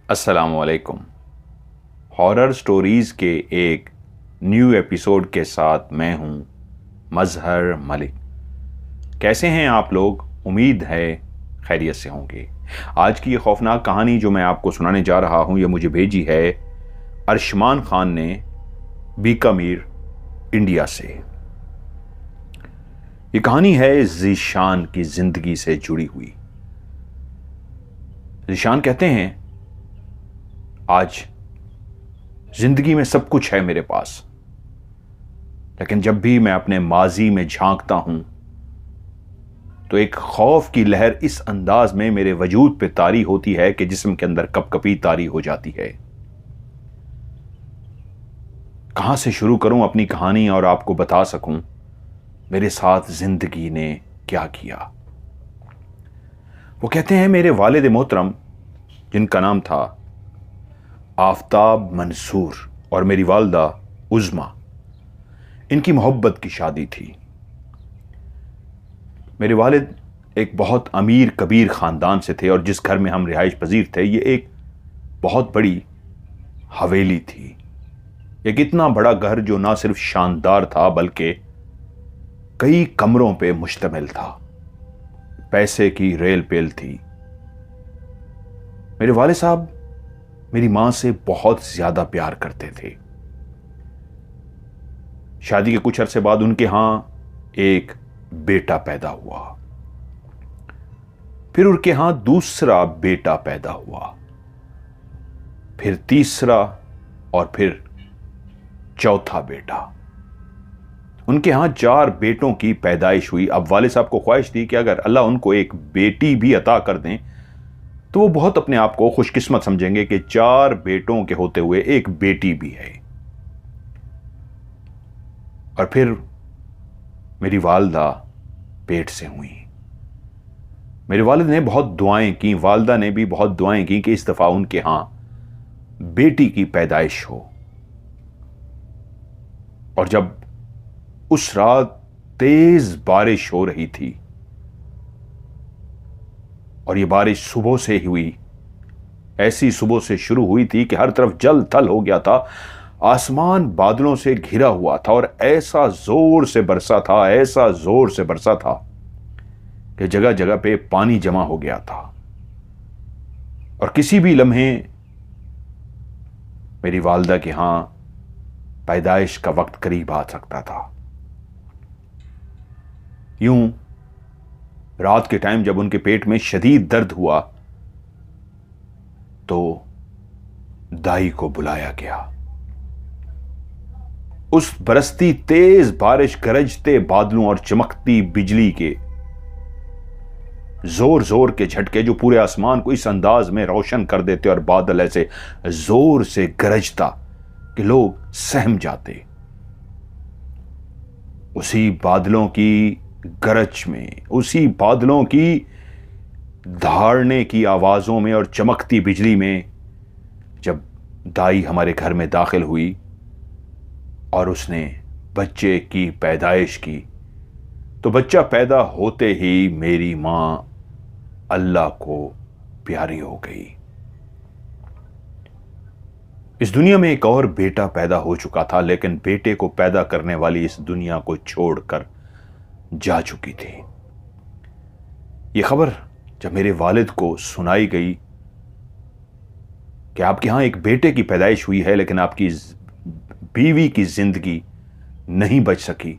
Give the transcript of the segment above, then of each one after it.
अस्सलामुअलैकुम। Horror stories के एक न्यू एपिसोड के साथ मैं हूं मजहर मलिक। कैसे हैं आप लोग? उम्मीद है खैरियत से होंगे। आज की ये खौफनाक कहानी जो मैं आपको सुनाने जा रहा हूं, ये मुझे भेजी है अरशमान खान ने बीकानेर, इंडिया से। ये कहानी है ज़ीशान की जिंदगी से जुड़ी हुई। ज़ीशान कहते हैं, आज जिंदगी में सब कुछ है मेरे पास, लेकिन जब भी मैं अपने माजी में झांकता हूं तो एक खौफ की लहर इस अंदाज में मेरे वजूद पे तारी होती है कि जिस्म के अंदर कपकपी तारी हो जाती है। कहां से शुरू करूं अपनी कहानी और आपको बता सकूं मेरे साथ जिंदगी ने क्या किया। वो कहते हैं, मेरे वालिद मोहतरम जिनका नाम था आफ्ताब मंसूर और मेरी वालदा उज़्मा, इनकी मोहब्बत की शादी थी। मेरे वालिद एक बहुत अमीर कबीर ख़ानदान से थे और जिस घर में हम रिहाइश पजीर थे ये एक बहुत बड़ी हवेली थी। एक इतना बड़ा घर जो ना सिर्फ शानदार था बल्कि कई कमरों पे मुश्तमिल था। पैसे की रेल पेल थी। मेरे वालिद साहब मेरी मां से बहुत ज्यादा प्यार करते थे। शादी के कुछ अरसे बाद उनके यहां एक बेटा पैदा हुआ, फिर उनके यहां दूसरा बेटा पैदा हुआ, फिर तीसरा और फिर चौथा बेटा। उनके यहां 4 बेटों की पैदाइश हुई। अब वालिद साहब को ख्वाहिश थी कि अगर अल्लाह उनको एक बेटी भी अता कर दें तो वो बहुत अपने आप को खुशकिस्मत समझेंगे कि 4 बेटों के होते हुए एक बेटी भी है। और फिर मेरी वालदा पेट से हुई। मेरे वालिद ने बहुत दुआएं की, वालदा ने भी बहुत दुआएं की कि इस दफा उनके यहां बेटी की पैदाइश हो। और जब उस रात तेज बारिश हो रही थी और ये बारिश सुबह से ही हुई, ऐसी सुबह से शुरू हुई थी कि हर तरफ जल थल हो गया था। आसमान बादलों से घिरा हुआ था और ऐसा जोर से बरसा था, ऐसा जोर से बरसा था कि जगह जगह पे पानी जमा हो गया था और किसी भी लम्हे मेरी वालदा के यहां पैदाइश का वक्त करीब आ सकता था। यूं रात के टाइम जब उनके पेट में शदीद दर्द हुआ तो दाई को बुलाया गया। उस बरसती तेज बारिश, गरजते बादलों और चमकती बिजली के जोर जोर के झटके जो पूरे आसमान को इस अंदाज में रोशन कर देते और बादल ऐसे जोर से गरजता कि लोग सहम जाते। उसी बादलों की गरज में, उसी बादलों की धाड़ने की आवाजों में और चमकती बिजली में जब दाई हमारे घर में दाखिल हुई और उसने बच्चे की पैदाइश की तो बच्चा पैदा होते ही मेरी मां अल्लाह को प्यारी हो गई। इस दुनिया में एक और बेटा पैदा हो चुका था, लेकिन बेटे को पैदा करने वाली इस दुनिया को छोड़कर जा चुकी थी। यह खबर जब मेरे वालिद को सुनाई गई कि आपके यहां एक बेटे की पैदाइश हुई है लेकिन आपकी बीवी की जिंदगी नहीं बच सकी,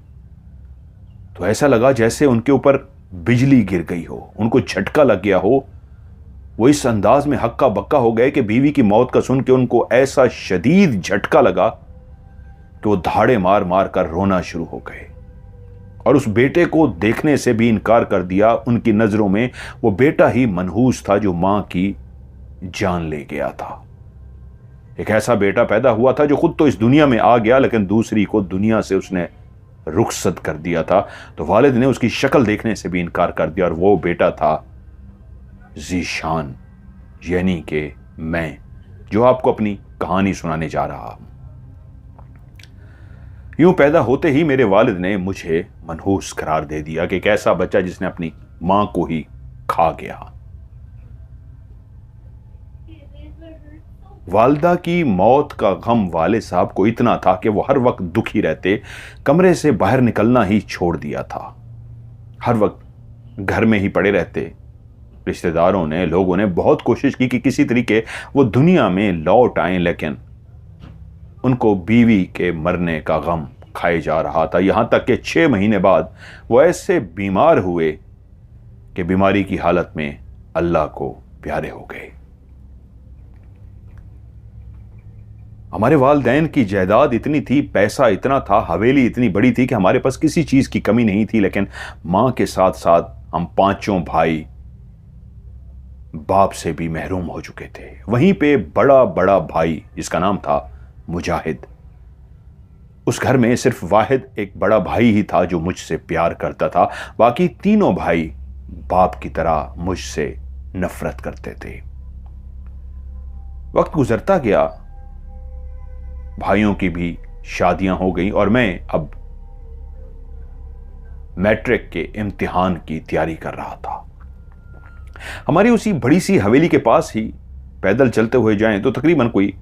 तो ऐसा लगा जैसे उनके ऊपर बिजली गिर गई हो, उनको झटका लग गया हो। वो इस अंदाज में हक्का बक्का हो गए कि बीवी की मौत का सुन के उनको ऐसा शदीद झटका लगा कि वो धाड़े मार मार कर रोना शुरू हो गए और उस बेटे को देखने से भी इनकार कर दिया। उनकी नजरों में वो बेटा ही मनहूस था जो मां की जान ले गया था। एक ऐसा बेटा पैदा हुआ था जो खुद तो इस दुनिया में आ गया लेकिन दूसरी को दुनिया से उसने रुखसत कर दिया था। तो वालिद ने उसकी शक्ल देखने से भी इनकार कर दिया और वो बेटा था ज़ीशान, यानी कि मैं, जो आपको अपनी कहानी सुनाने जा रहा हूं। यूं पैदा होते ही मेरे वालिद ने मुझे मनहूस करार दे दिया कि एक ऐसा बच्चा जिसने अपनी मां को ही खा गया। वालदा की मौत का गम वाले साहब को इतना था कि वो हर वक्त दुखी रहते, कमरे से बाहर निकलना ही छोड़ दिया था, हर वक्त घर में ही पड़े रहते। रिश्तेदारों ने, लोगों ने बहुत कोशिश की कि किसी तरीके वो दुनिया में लौट आए, लेकिन उनको बीवी के मरने का गम खाए जा रहा था। यहां तक कि 6 महीने बाद वो ऐसे बीमार हुए कि बीमारी की हालत में अल्लाह को प्यारे हो गए। हमारे वालिदैन की जायदाद इतनी थी, पैसा इतना था, हवेली इतनी बड़ी थी कि हमारे पास किसी चीज की कमी नहीं थी, लेकिन मां के साथ साथ हम 5 भाई बाप से भी महरूम हो चुके थे। वहीं पे बड़ा बड़ा भाई जिसका नाम था मुजाहिद, उस घर में सिर्फ वाहिद एक बड़ा भाई ही था जो मुझसे प्यार करता था। बाकी तीनों भाई बाप की तरह मुझसे नफरत करते थे। वक्त गुजरता गया, भाइयों की भी शादियां हो गई और मैं अब मैट्रिक के इम्तिहान की तैयारी कर रहा था। हमारी उसी बड़ी सी हवेली के पास ही पैदल चलते हुए जाएं तो तकरीबन कोई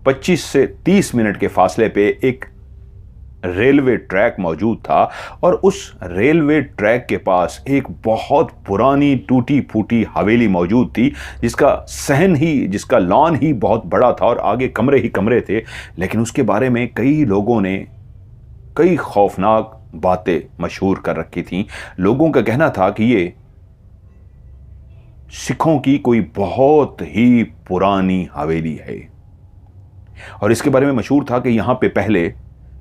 25 से 30 मिनट के फासले पे एक रेलवे ट्रैक मौजूद था और उस रेलवे ट्रैक के पास एक बहुत पुरानी टूटी फूटी हवेली मौजूद थी, जिसका सहन ही, जिसका लॉन ही बहुत बड़ा था और आगे कमरे ही कमरे थे। लेकिन उसके बारे में कई लोगों ने कई खौफनाक बातें मशहूर कर रखी थीं। लोगों का कहना था कि ये सिखों की कोई बहुत ही पुरानी हवेली है और इसके बारे में मशहूर था कि यहां पे पहले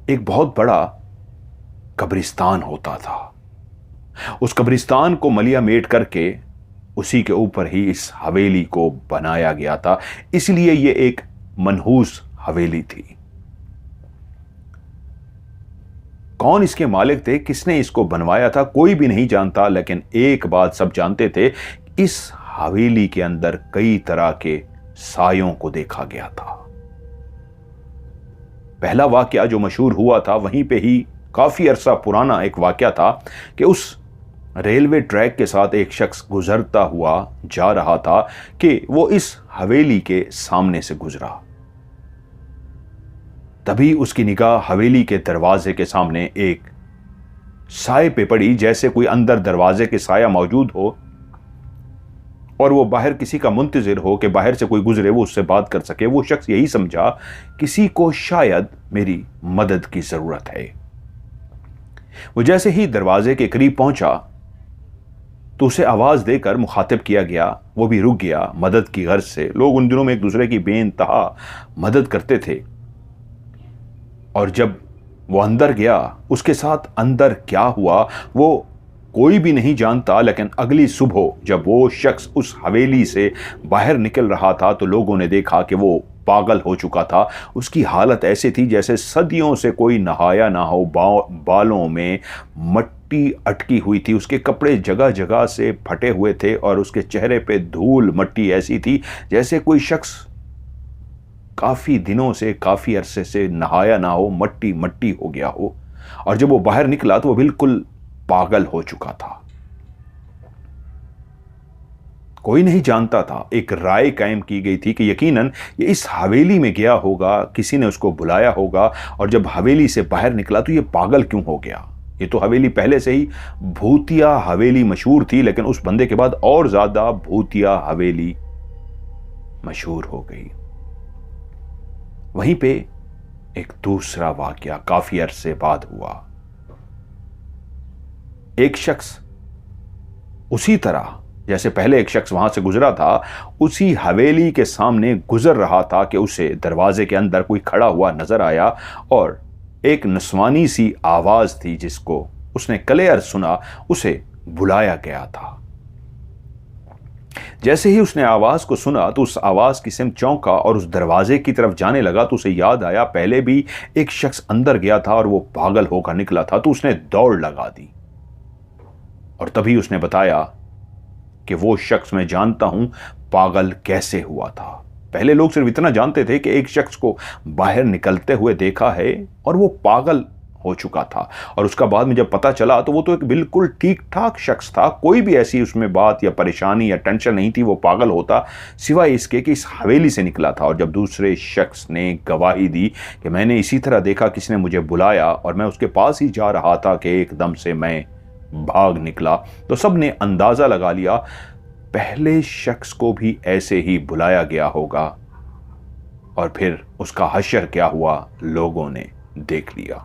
एक बहुत बड़ा कब्रिस्तान होता था। उस कब्रिस्तान को मलिया मेट करके उसी के ऊपर ही इस हवेली को बनाया गया था, इसलिए ये एक मनहूस हवेली थी। कौन इसके मालिक थे, किसने इसको बनवाया था, कोई भी नहीं जानता, लेकिन एक बात सब जानते थे, इस हवेली के अंदर कई तरह के सायों को देखा गया था। पहला वाकया जो मशहूर हुआ था, वहीं पे ही काफी अरसा पुराना एक वाकया था कि उस रेलवे ट्रैक के साथ एक शख्स गुजरता हुआ जा रहा था कि वो इस हवेली के सामने से गुजरा। तभी उसकी निगाह हवेली के दरवाजे के सामने एक साए पे पड़ी, जैसे कोई अंदर दरवाजे के साया मौजूद हो और वो बाहर किसी का मुंतजिर हो कि बाहर से कोई गुजरे, वो उससे बात कर सके। वो शख्स यही समझा किसी को शायद मेरी मदद की जरूरत है। वो जैसे ही दरवाजे के करीब पहुंचा तो उसे आवाज देकर मुखातिब किया गया। वो भी रुक गया मदद की गर्ज से। लोग उन दिनों में एक दूसरे की बेइंतहा मदद करते थे और जब वो अंदर गया, उसके साथ अंदर क्या हुआ वो कोई भी नहीं जानता। लेकिन अगली सुबह जब वो शख्स उस हवेली से बाहर निकल रहा था तो लोगों ने देखा कि वो पागल हो चुका था। उसकी हालत ऐसी थी जैसे सदियों से कोई नहाया ना हो, बालों में मट्टी अटकी हुई थी, उसके कपड़े जगह जगह से फटे हुए थे और उसके चेहरे पे धूल मट्टी ऐसी थी जैसे कोई शख्स काफी दिनों से, काफी अरसे से नहाया ना हो, मट्टी मट्टी हो गया हो। और जब वो बाहर निकला तो वो बिल्कुल पागल हो चुका था। कोई नहीं जानता था। एक राय कायम की गई थी कि यकीनन ये इस हवेली में गया होगा, किसी ने उसको बुलाया होगा और जब हवेली से बाहर निकला तो ये पागल क्यों हो गया। ये तो हवेली पहले से ही भूतिया हवेली मशहूर थी, लेकिन उस बंदे के बाद और ज्यादा भूतिया हवेली मशहूर हो गई। वहीं पे एक दूसरा वाकया काफी अरसे बाद हुआ। एक शख्स उसी तरह जैसे पहले एक शख्स वहां से गुजरा था, उसी हवेली के सामने गुजर रहा था कि उसे दरवाजे के अंदर कोई खड़ा हुआ नजर आया और एक नस्वानी सी आवाज थी जिसको उसने क्लियर सुना, उसे बुलाया गया था। जैसे ही उसने आवाज को सुना तो उस आवाज की सिमत चौंका और उस दरवाजे की तरफ जाने लगा तो उसे याद आया पहले भी एक शख्स अंदर गया था और वो पागल होकर निकला था। तो उसने दौड़ लगा दी और तभी उसने बताया कि वो शख्स मैं जानता हूं पागल कैसे हुआ था। पहले लोग सिर्फ इतना जानते थे कि एक शख्स को बाहर निकलते हुए देखा है और वो पागल हो चुका था। और उसका बाद में जब पता चला तो वो तो एक बिल्कुल ठीक ठाक शख्स था, कोई भी ऐसी उसमें बात या परेशानी या टेंशन नहीं थी। वो पागल होता सिवाय इसके कि इस हवेली से निकला था। और जब दूसरे शख्स ने गवाही दी कि मैंने इसी तरह देखा, किसी ने मुझे बुलाया और मैं उसके पास ही जा रहा था कि एकदम से मैं भाग निकला, तो सब ने अंदाजा लगा लिया पहले शख्स को भी ऐसे ही बुलाया गया होगा। और फिर उसका हश्र क्या हुआ लोगों ने देख लिया।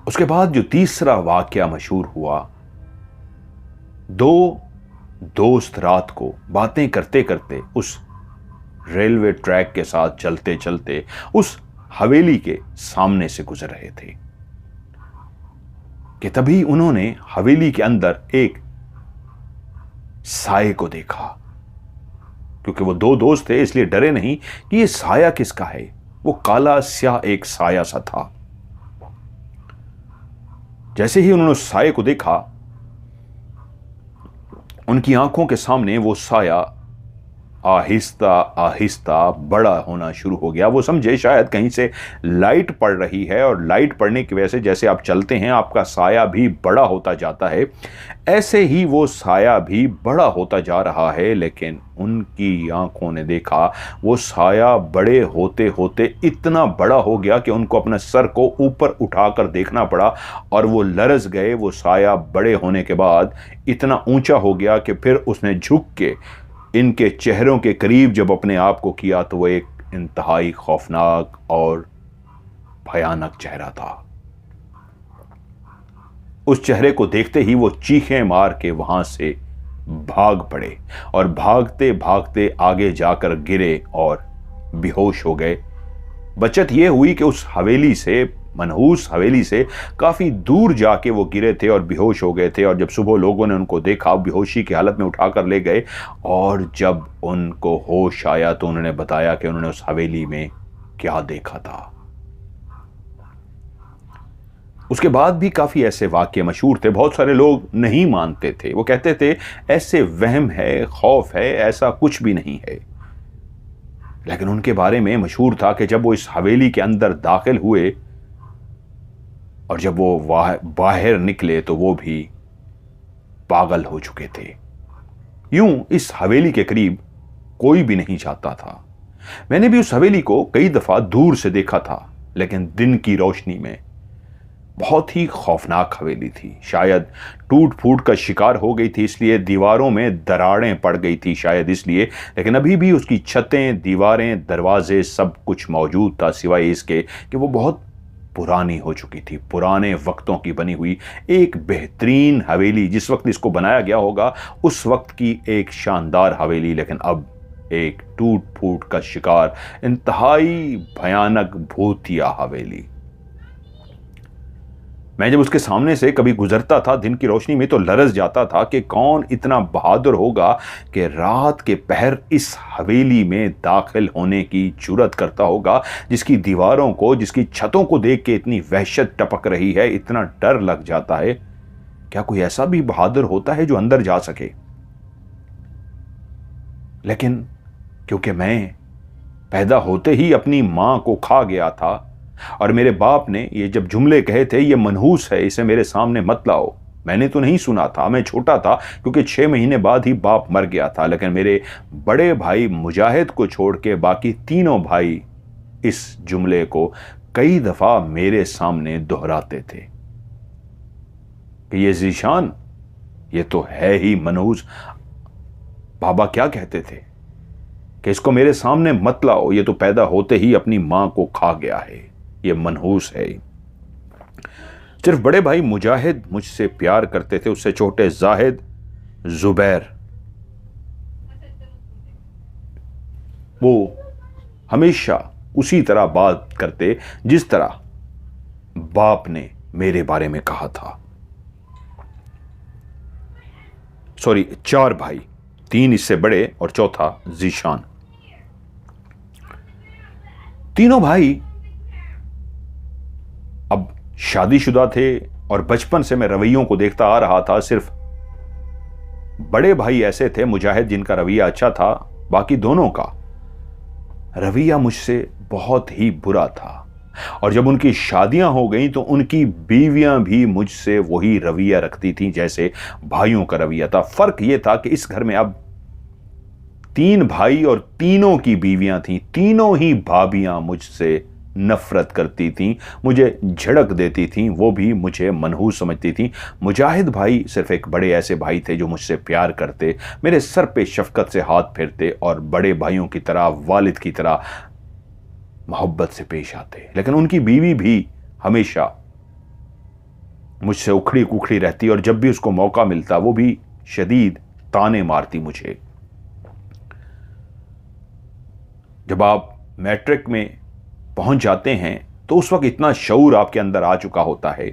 उसके बाद जो तीसरा वाकया मशहूर हुआ, दो दोस्त रात को बातें करते करते उस रेलवे ट्रैक के साथ चलते चलते उस हवेली के सामने से गुजर रहे थे कि तभी उन्होंने हवेली के अंदर एक साये को देखा। क्योंकि वो दो दोस्त थे इसलिए डरे नहीं कि ये साया किसका है। वो काला स्याह एक साया सा था। जैसे ही उन्होंने उस साये को देखा, उनकी आंखों के सामने वो साया आहिस्ता आहिस्ता बड़ा होना शुरू हो गया। वो समझे शायद कहीं से लाइट पड़ रही है और लाइट पड़ने की वजह से जैसे आप चलते हैं आपका साया भी बड़ा होता जाता है, ऐसे ही वो साया भी बड़ा होता जा रहा है। लेकिन उनकी आंखों ने देखा वो साया बड़े होते होते इतना बड़ा हो गया कि उनको अपने सर को ऊपर उठाकर देखना पड़ा और वो लरज गए। वो साया बड़े होने के बाद इतना ऊंचा हो गया कि फिर उसने झुक के इनके चेहरों के करीब जब अपने आप को किया तो वो एक इंतहाई खौफनाक और भयानक चेहरा था। उस चेहरे को देखते ही वो चीखें मार के वहां से भाग पड़े और भागते भागते आगे जाकर गिरे और बेहोश हो गए। बचत ये हुई कि उस हवेली से, मनहूस हवेली से काफी दूर जाके वो गिरे थे और बेहोश हो गए थे। और जब सुबह लोगों ने उनको देखा, बेहोशी की हालत में उठाकर ले गए और जब उनको होश आया तो उन्होंने बताया कि उन्होंने उस हवेली में क्या देखा था। उसके बाद भी काफी ऐसे वाक्य मशहूर थे। बहुत सारे लोग नहीं मानते थे, वो कहते थे ऐसे वहम है, खौफ है, ऐसा कुछ भी नहीं है। लेकिन उनके बारे में मशहूर था कि जब वो इस हवेली के अंदर दाखिल हुए और जब वो बाहर निकले तो वो भी पागल हो चुके थे। यूं इस हवेली के करीब कोई भी नहीं जाता था। मैंने भी उस हवेली को कई दफा दूर से देखा था, लेकिन दिन की रोशनी में बहुत ही खौफनाक हवेली थी। शायद टूट फूट का शिकार हो गई थी, इसलिए दीवारों में दरारें पड़ गई थी, शायद इसलिए। लेकिन अभी भी उसकी छतें, दीवारें, दरवाजे सब कुछ मौजूद था, सिवाय इसके कि वो बहुत पुरानी हो चुकी थी। पुराने वक्तों की बनी हुई एक बेहतरीन हवेली, जिस वक्त इसको बनाया गया होगा उस वक्त की एक शानदार हवेली, लेकिन अब एक टूट फूट का शिकार, इंतहाई भयानक भूतिया हवेली। मैं जब उसके सामने से कभी गुजरता था दिन की रोशनी में तो लरज जाता था कि कौन इतना बहादुर होगा कि रात के पहर इस हवेली में दाखिल होने की जुर्रत करता होगा, जिसकी दीवारों को, जिसकी छतों को देख के इतनी वहशत टपक रही है, इतना डर लग जाता है। क्या कोई ऐसा भी बहादुर होता है जो अंदर जा सके? लेकिन क्योंकि मैं पैदा होते ही अपनी मां को खा गया था और मेरे बाप ने ये जब जुमले कहे थे, ये मनहूस है, इसे मेरे सामने मत लाओ, मैंने तो नहीं सुना था, मैं छोटा था क्योंकि 6 महीने बाद ही बाप मर गया था। लेकिन मेरे बड़े भाई मुजाहिद को छोड़ के बाकी तीनों भाई इस जुमले को कई दफा मेरे सामने दोहराते थे कि ये ज़ीशान, ये तो है ही मनहूस। बाबा क्या कहते थे कि इसको मेरे सामने मत लाओ, ये तो पैदा होते ही अपनी मां को खा गया है, ये मनहूस है। सिर्फ बड़े भाई मुजाहिद मुझसे प्यार करते थे, उससे छोटे जाहिद, जुबैर, वो हमेशा उसी तरह बात करते जिस तरह बाप ने मेरे बारे में कहा था। सॉरी, 4 भाई, 3 इससे बड़े और चौथा ज़ीशान। तीनों भाई अब शादीशुदा थे और बचपन से मैं रवैयों को देखता आ रहा था। सिर्फ बड़े भाई ऐसे थे, मुजाहिद, जिनका रवैया अच्छा था, बाकी दोनों का रवैया मुझसे बहुत ही बुरा था। और जब उनकी शादियां हो गई तो उनकी बीवियां भी मुझसे वही रवैया रखती थीं जैसे भाइयों का रवैया था। फर्क यह था कि इस घर में अब 3 भाई और तीनों की बीवियां थीं। तीनों ही भाभियां मुझसे नफरत करती थीं, मुझे झड़क देती थीं, वो भी मुझे मनहूस समझती थीं। मुजाहिद भाई सिर्फ एक बड़े ऐसे भाई थे जो मुझसे प्यार करते, मेरे सर पे शफकत से हाथ फेरते और बड़े भाइयों की तरह, वालिद की तरह मोहब्बत से पेश आते। लेकिन उनकी बीवी भी हमेशा मुझसे उखड़ी कुखड़ी रहती और जब भी उसको मौका मिलता वो भी शदीद ताने मारती मुझे। जब आप मैट्रिक में पहुंच जाते हैं तो उस वक्त इतना शऊर आपके अंदर आ चुका होता है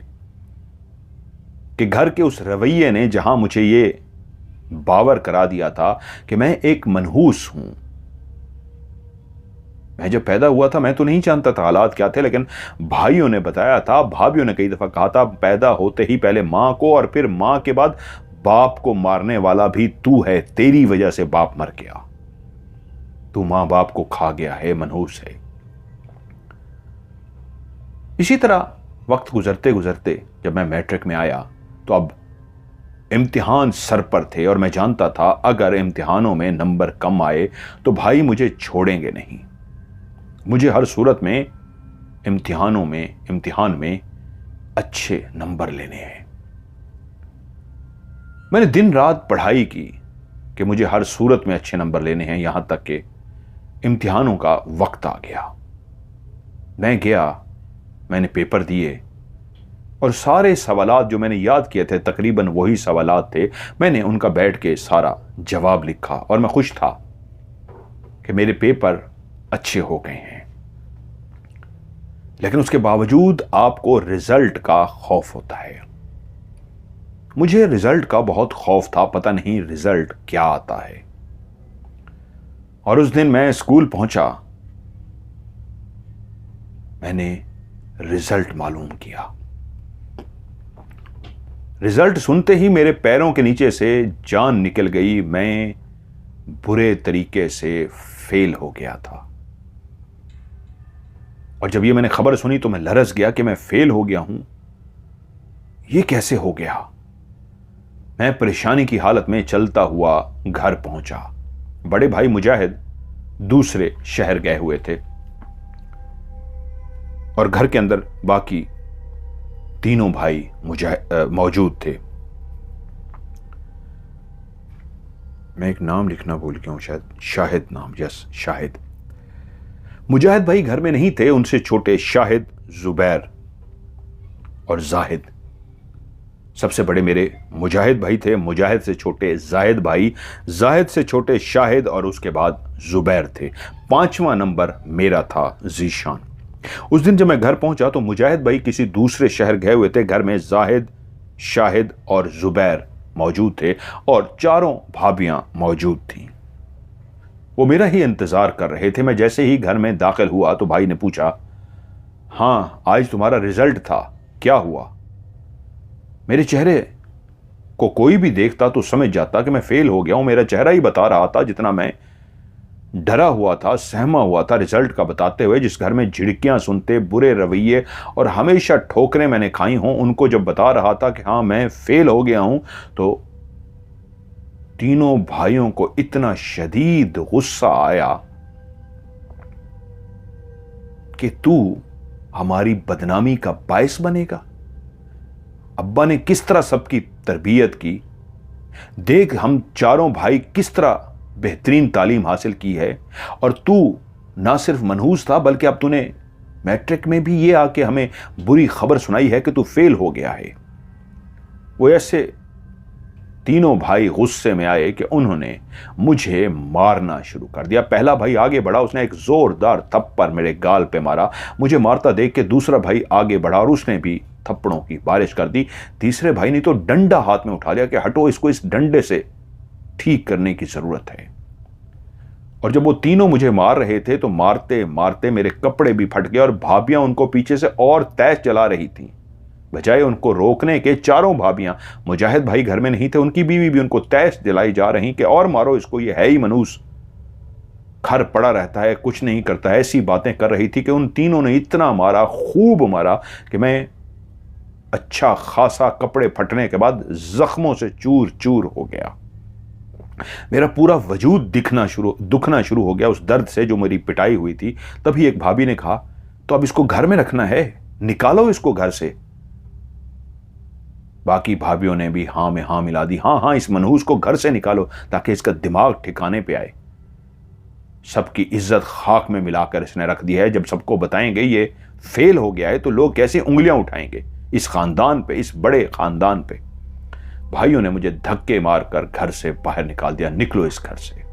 कि घर के उस रवैये ने जहां मुझे ये बावर करा दिया था कि मैं एक मनहूस हूं। मैं जब पैदा हुआ था मैं तो नहीं जानता था हालात क्या थे, लेकिन भाइयों ने बताया था, भाभियों ने कई दफा कहा था, पैदा होते ही पहले मां को और फिर मां के बाद बाप को मारने वाला भी तू है, तेरी वजह से बाप मर गया, तू मां बाप को खा गया है, मनहूस है। इसी तरह वक्त गुजरते गुजरते जब मैं मैट्रिक में आया तो अब इम्तिहान सर पर थे और मैं जानता था अगर इम्तिहानों में नंबर कम आए तो भाई मुझे छोड़ेंगे नहीं। मुझे हर सूरत में इम्तिहान में अच्छे नंबर लेने हैं। मैंने दिन रात पढ़ाई की कि मुझे हर सूरत में अच्छे नंबर लेने हैं, यहां तक कि इम्तिहानों का वक्त आ गया। मैं गया, मैंने पेपर दिए और सारे सवालात जो मैंने याद किए थे तकरीबन वही सवालात थे। मैंने उनका बैठ के सारा जवाब लिखा और मैं खुश था कि मेरे पेपर अच्छे हो गए हैं। लेकिन उसके बावजूद आपको रिजल्ट का खौफ होता है। मुझे रिजल्ट का बहुत खौफ था, पता नहीं रिजल्ट क्या आता है। और उस दिन मैं स्कूल पहुंचा, मैंने रिजल्ट मालूम किया। रिजल्ट सुनते ही मेरे पैरों के नीचे से जान निकल गई। मैं बुरे तरीके से फेल हो गया था। और जब ये मैंने खबर सुनी तो मैं लरस गया कि मैं फेल हो गया हूं। ये कैसे हो गया? मैं परेशानी की हालत में चलता हुआ घर पहुंचा। बड़े भाई मुजाहिद दूसरे शहर गए हुए थे और घर के अंदर बाकी तीनों भाई मौजूद थे। मैं एक नाम लिखना भूल गया हूं, शायद शाहिद नाम, यस शाहिद। मुजाहिद भाई घर में नहीं थे, उनसे छोटे शाहिद, जुबैर और जाहिद। सबसे बड़े मेरे मुजाहिद भाई थे, मुजाहिद से छोटे जाहिद भाई, जाहिद से छोटे शाहिद और उसके बाद जुबैर थे। 5वां नंबर मेरा था, जीशान। उस दिन जब मैं घर पहुंचा तो मुजाहिद भाई किसी दूसरे शहर गए हुए थे। घर में जाहिद, शाहिद और जुबैर मौजूद थे और चारों भाभियां मौजूद थीं। वो मेरा ही इंतजार कर रहे थे। मैं जैसे ही घर में दाखिल हुआ तो भाई ने पूछा, हाँ आज तुम्हारा रिजल्ट था, क्या हुआ? मेरे चेहरे को कोई भी देखता तो समझ जाता कि मैं फेल हो गया हूं। मेरा चेहरा ही बता रहा था जितना मैं डरा हुआ था, सहमा हुआ था रिजल्ट का बताते हुए। जिस घर में झिड़कियां सुनते, बुरे रवैये और हमेशा ठोकरें मैंने खाई हों, उनको जब बता रहा था कि हाँ मैं फेल हो गया हूं, तो तीनों भाइयों को इतना शदीद गुस्सा आया कि तू हमारी बदनामी का बायस बनेगा। अब्बा ने किस तरह सबकी तरबियत की, देख हम चारों भाई किस तरह बेहतरीन तालीम हासिल की है, और तू ना सिर्फ मनहूस था बल्कि अब तूने मैट्रिक में भी ये आके हमें बुरी खबर सुनाई है कि तू फेल हो गया है। वो ऐसे तीनों भाई गुस्से में आए कि उन्होंने मुझे मारना शुरू कर दिया। पहला भाई आगे बढ़ा, उसने एक जोरदार थप्पड़ मेरे गाल पे मारा। मुझे मारता देख के दूसरा भाई आगे बढ़ा और उसने भी थप्पड़ों की बारिश कर दी। तीसरे भाई ने तो डंडा हाथ में उठा लिया कि हटो, इसको इस डंडे से ठीक करने की जरूरत है। और जब वो तीनों मुझे मार रहे थे तो मारते मारते मेरे कपड़े भी फट गए और भाभियां उनको पीछे से और तैश जला रही थीं। बजाय उनको रोकने के चारों भाभियां, मुजाहिद भाई घर में नहीं थे, उनकी बीवी भी उनको तैश जलाई जा रही कि और मारो इसको, ये है ही मनूस, घर पड़ा रहता है, कुछ नहीं करता है, ऐसी बातें कर रही थी कि उन तीनों ने इतना मारा, खूब मारा कि मैं अच्छा खासा कपड़े फटने के बाद जख्मों से चूर चूर हो गया। मेरा पूरा वजूद दुखना शुरू हो गया उस दर्द से जो मेरी पिटाई हुई थी। तभी एक भाभी ने कहा, तो अब इसको घर में रखना है, निकालो इसको घर से। बाकी भाभीियों ने भी हां में हां मिला दी। हाँ, इस मनहूस को घर से निकालो ताकि इसका दिमाग ठिकाने पे आए। सबकी इज्जत खाक में मिलाकर इसने रख दी है। जब सबको बताएंगे ये फेल हो गया है तो लोग कैसे उंगलियां उठाएंगे इस खानदान पे, इस बड़े खानदान पे। भाइयों ने मुझे धक्के मारकर घर से बाहर निकाल दिया, निकलो इस घर से।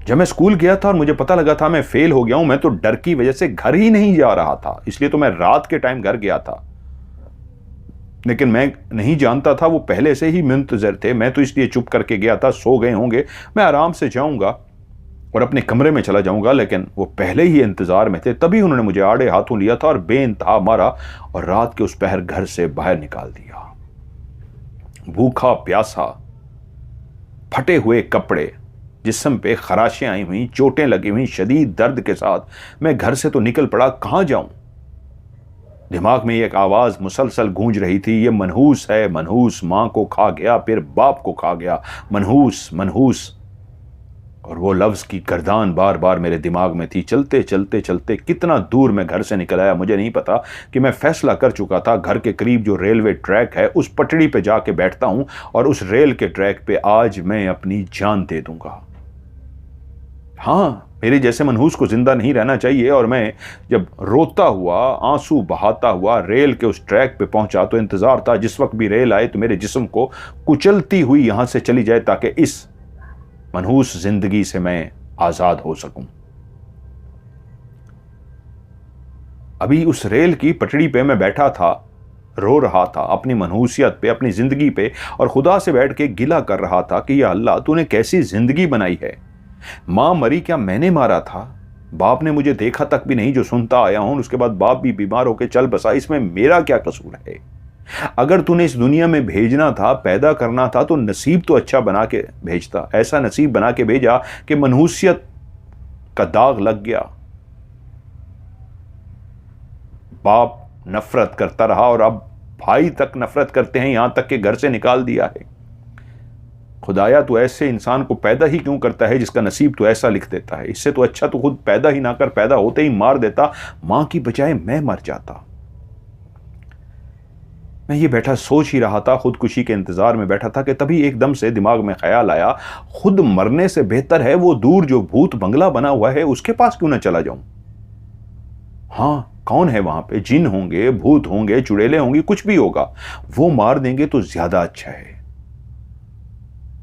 जब मैं स्कूल गया था और मुझे पता लगा था मैं फेल हो गया हूं, मैं तो डर की वजह से घर ही नहीं जा रहा था। इसलिए तो मैं रात के टाइम घर गया था, लेकिन मैं नहीं जानता था वो पहले से ही मुंतजर थे। मैं तो इसलिए चुप करके गया था, सो गए होंगे, मैं आराम से जाऊंगा और अपने कमरे में चला जाऊंगा, लेकिन वो पहले ही इंतजार में थे। तभी उन्होंने मुझे आड़े हाथों लिया था और बेइंतहा मारा और रात के उस पहर घर से बाहर निकाल दिया। भूखा प्यासा, फटे हुए कपड़े, जिस्म पे खराशें आई हुई, चोटें लगी हुई, शदीद दर्द के साथ मैं घर से तो निकल पड़ा। कहां जाऊं? दिमाग में एक आवाज मुसलसल गूंज रही थी, ये मनहूस है, मनहूस मां को खा गया, फिर बाप को खा गया, मनहूस मनहूस। और वो लफ्ज की गर्दान बार बार मेरे दिमाग में थी। चलते चलते चलते कितना दूर मैं घर से निकल आया मुझे नहीं पता कि मैं फैसला कर चुका था, घर के करीब जो रेलवे ट्रैक है उस पटड़ी पे जाके बैठता हूं और उस रेल के ट्रैक पे आज मैं अपनी जान दे दूंगा। हाँ, मेरे जैसे मनहूस को जिंदा नहीं रहना चाहिए। और मैं जब रोता हुआ, आंसू बहाता हुआ रेल के उस ट्रैक पे पहुंचा तो इंतजार था जिस वक्त भी रेल आए तो मेरे जिस्म को कुचलती हुई यहां से चली जाए ताकि इस मनहूस जिंदगी से मैं आजाद हो सकूं। अभी उस रेल की पटड़ी पे मैं बैठा था, रो रहा था अपनी मनहूसियत पे, अपनी जिंदगी पे, और खुदा से बैठ के गिला कर रहा था कि या अल्लाह, तूने कैसी जिंदगी बनाई है। मां मरी, क्या मैंने मारा था? बाप ने मुझे देखा तक भी नहीं जो सुनता आया हूं। उसके बाद बाप भी बीमार होकर चल बसा, इसमें मेरा क्या कसूर है? अगर तूने इस दुनिया में भेजना था, पैदा करना था, तो नसीब तो अच्छा बना के भेजता। ऐसा नसीब बना के भेजा कि मनहूसियत का दाग लग गया। बाप नफरत करता रहा और अब भाई तक नफरत करते हैं, यहां तक कि घर से निकाल दिया है। खुदाया, तू ऐसे इंसान को पैदा ही क्यों करता है जिसका नसीब तो ऐसा लिख देता है? इससे तो अच्छा तो खुद पैदा ही ना कर, पैदा होते ही मार देता, मां की बजाय मैं मर जाता। मैं ये बैठा सोच ही रहा था, खुदकुशी के इंतजार में बैठा था कि तभी एकदम से दिमाग में ख्याल आया, खुद मरने से बेहतर है वो दूर जो भूत बंगला बना हुआ है उसके पास क्यों ना चला जाऊं। हाँ, कौन है वहां पे? जिन होंगे, भूत होंगे, चुड़ैलें होंगी, कुछ भी होगा, वो मार देंगे तो ज्यादा अच्छा है।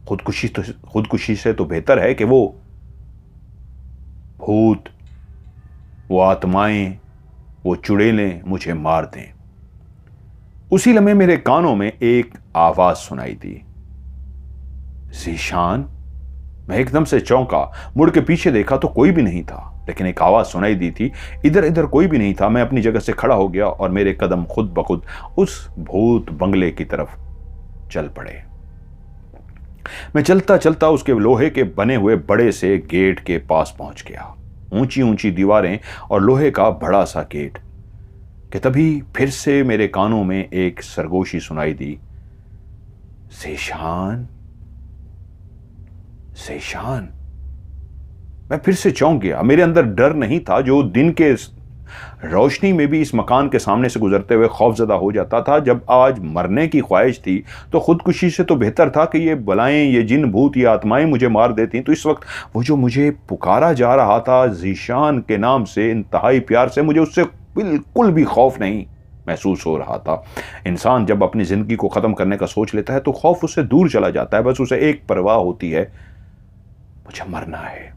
खुदकुशी से तो बेहतर है कि वो भूत, वो आत्माएं, वो चुड़ैलें मुझे मार दें। उसी लम्हे मेरे कानों में एक आवाज सुनाई दी, ज़ीशान। मैं एकदम से चौंका, मुड़ के पीछे देखा तो कोई भी नहीं था, लेकिन एक आवाज सुनाई दी थी। इधर इधर कोई भी नहीं था। मैं अपनी जगह से खड़ा हो गया और मेरे कदम खुद ब खुद उस भूत बंगले की तरफ चल पड़े। मैं चलता चलता उसके लोहे के बने हुए बड़े से गेट के पास पहुंच गया। ऊंची ऊंची दीवारें और लोहे का बड़ा सा गेट। कि तभी फिर से मेरे कानों में एक सरगोशी सुनाई दी, ज़ीशान, ज़ीशान। मैं फिर से चौंक गया। मेरे अंदर डर नहीं था जो दिन के रोशनी में भी इस मकान के सामने से गुजरते हुए खौफजदा हो जाता था। जब आज मरने की ख्वाहिश थी तो खुदकुशी से तो बेहतर था कि ये बलाएं, ये जिन, भूत, ये आत्माएं मुझे मार देती। तो इस वक्त वो जो मुझे पुकारा जा रहा था ज़ीशान के नाम से, इंतहाई प्यार से, मुझे उससे बिल्कुल भी खौफ नहीं महसूस हो रहा था। इंसान जब अपनी जिंदगी को खत्म करने का सोच लेता है तो खौफ उससे दूर चला जाता है। बस उसे एक परवाह होती है, मुझे मरना है।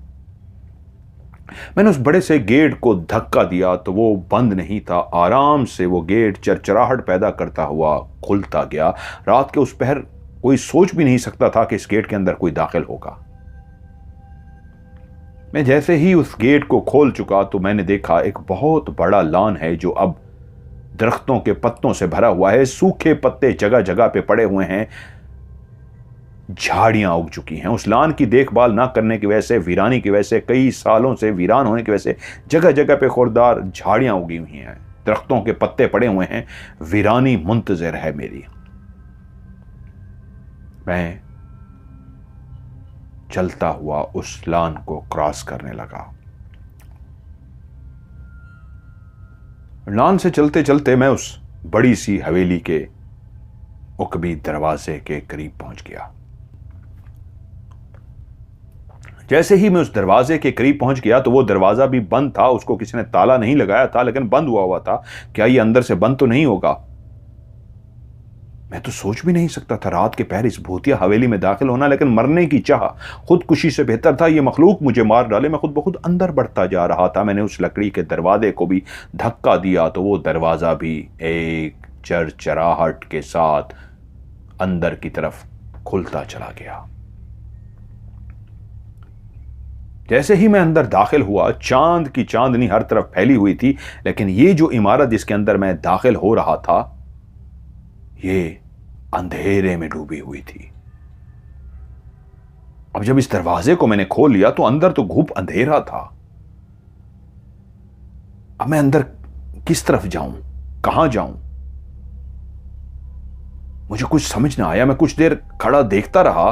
मैंने उस बड़े से गेट को धक्का दिया तो वो बंद नहीं था। आराम से वो गेट चरचराहट पैदा करता हुआ खुलता गया। रात के उस पहर कोई सोच भी नहीं सकता था कि इस गेट के अंदर कोई दाखिल होगा। मैं जैसे ही उस गेट को खोल चुका तो मैंने देखा एक बहुत बड़ा लॉन है जो अब दरख्तों के पत्तों से भरा हुआ है। सूखे पत्ते जगह जगह पे पड़े हुए हैं। झाड़ियां उग चुकी हैं। उस लान की देखभाल ना करने की वजह से, वीरानी की वजह से, कई सालों से वीरान होने की वजह से जगह जगह पे खुरदार झाड़ियां उगी हुई हैं, दरख्तों के पत्ते पड़े हुए हैं। वीरानी मुंतजर है मेरी। मैं चलता हुआ उस लान को क्रॉस करने लगा। लान से चलते चलते मैं उस बड़ी सी हवेली के उकबी दरवाजे के करीब पहुंच गया। जैसे ही मैं उस दरवाजे के करीब पहुंच गया तो वो दरवाजा भी बंद था, उसको किसी ने ताला नहीं लगाया था, लेकिन बंद हुआ था। क्या ये अंदर से बंद तो नहीं होगा? मैं तो सोच भी नहीं सकता था रात के पहर इस भूतिया हवेली में दाखिल होना, लेकिन मरने की चाह खुदकुशी से बेहतर था। ये मखलूक मुझे मार डाले। मैं खुद ब खुद अंदर बढ़ता जा रहा था। मैंने उस लकड़ी के दरवाजे को भी धक्का दिया तो वो दरवाजा भी एक चरचराहट के साथ अंदर की तरफ खुलता चला गया। जैसे ही मैं अंदर दाखिल हुआ, चांद की चांदनी हर तरफ फैली हुई थी, लेकिन ये जो इमारत जिसके अंदर मैं दाखिल हो रहा था, ये अंधेरे में डूबी हुई थी। अब जब इस दरवाजे को मैंने खोल लिया तो अंदर तो घुप अंधेरा था। अब मैं अंदर किस तरफ जाऊं, कहां जाऊं? मुझे कुछ समझ ना आया। मैं कुछ देर खड़ा देखता रहा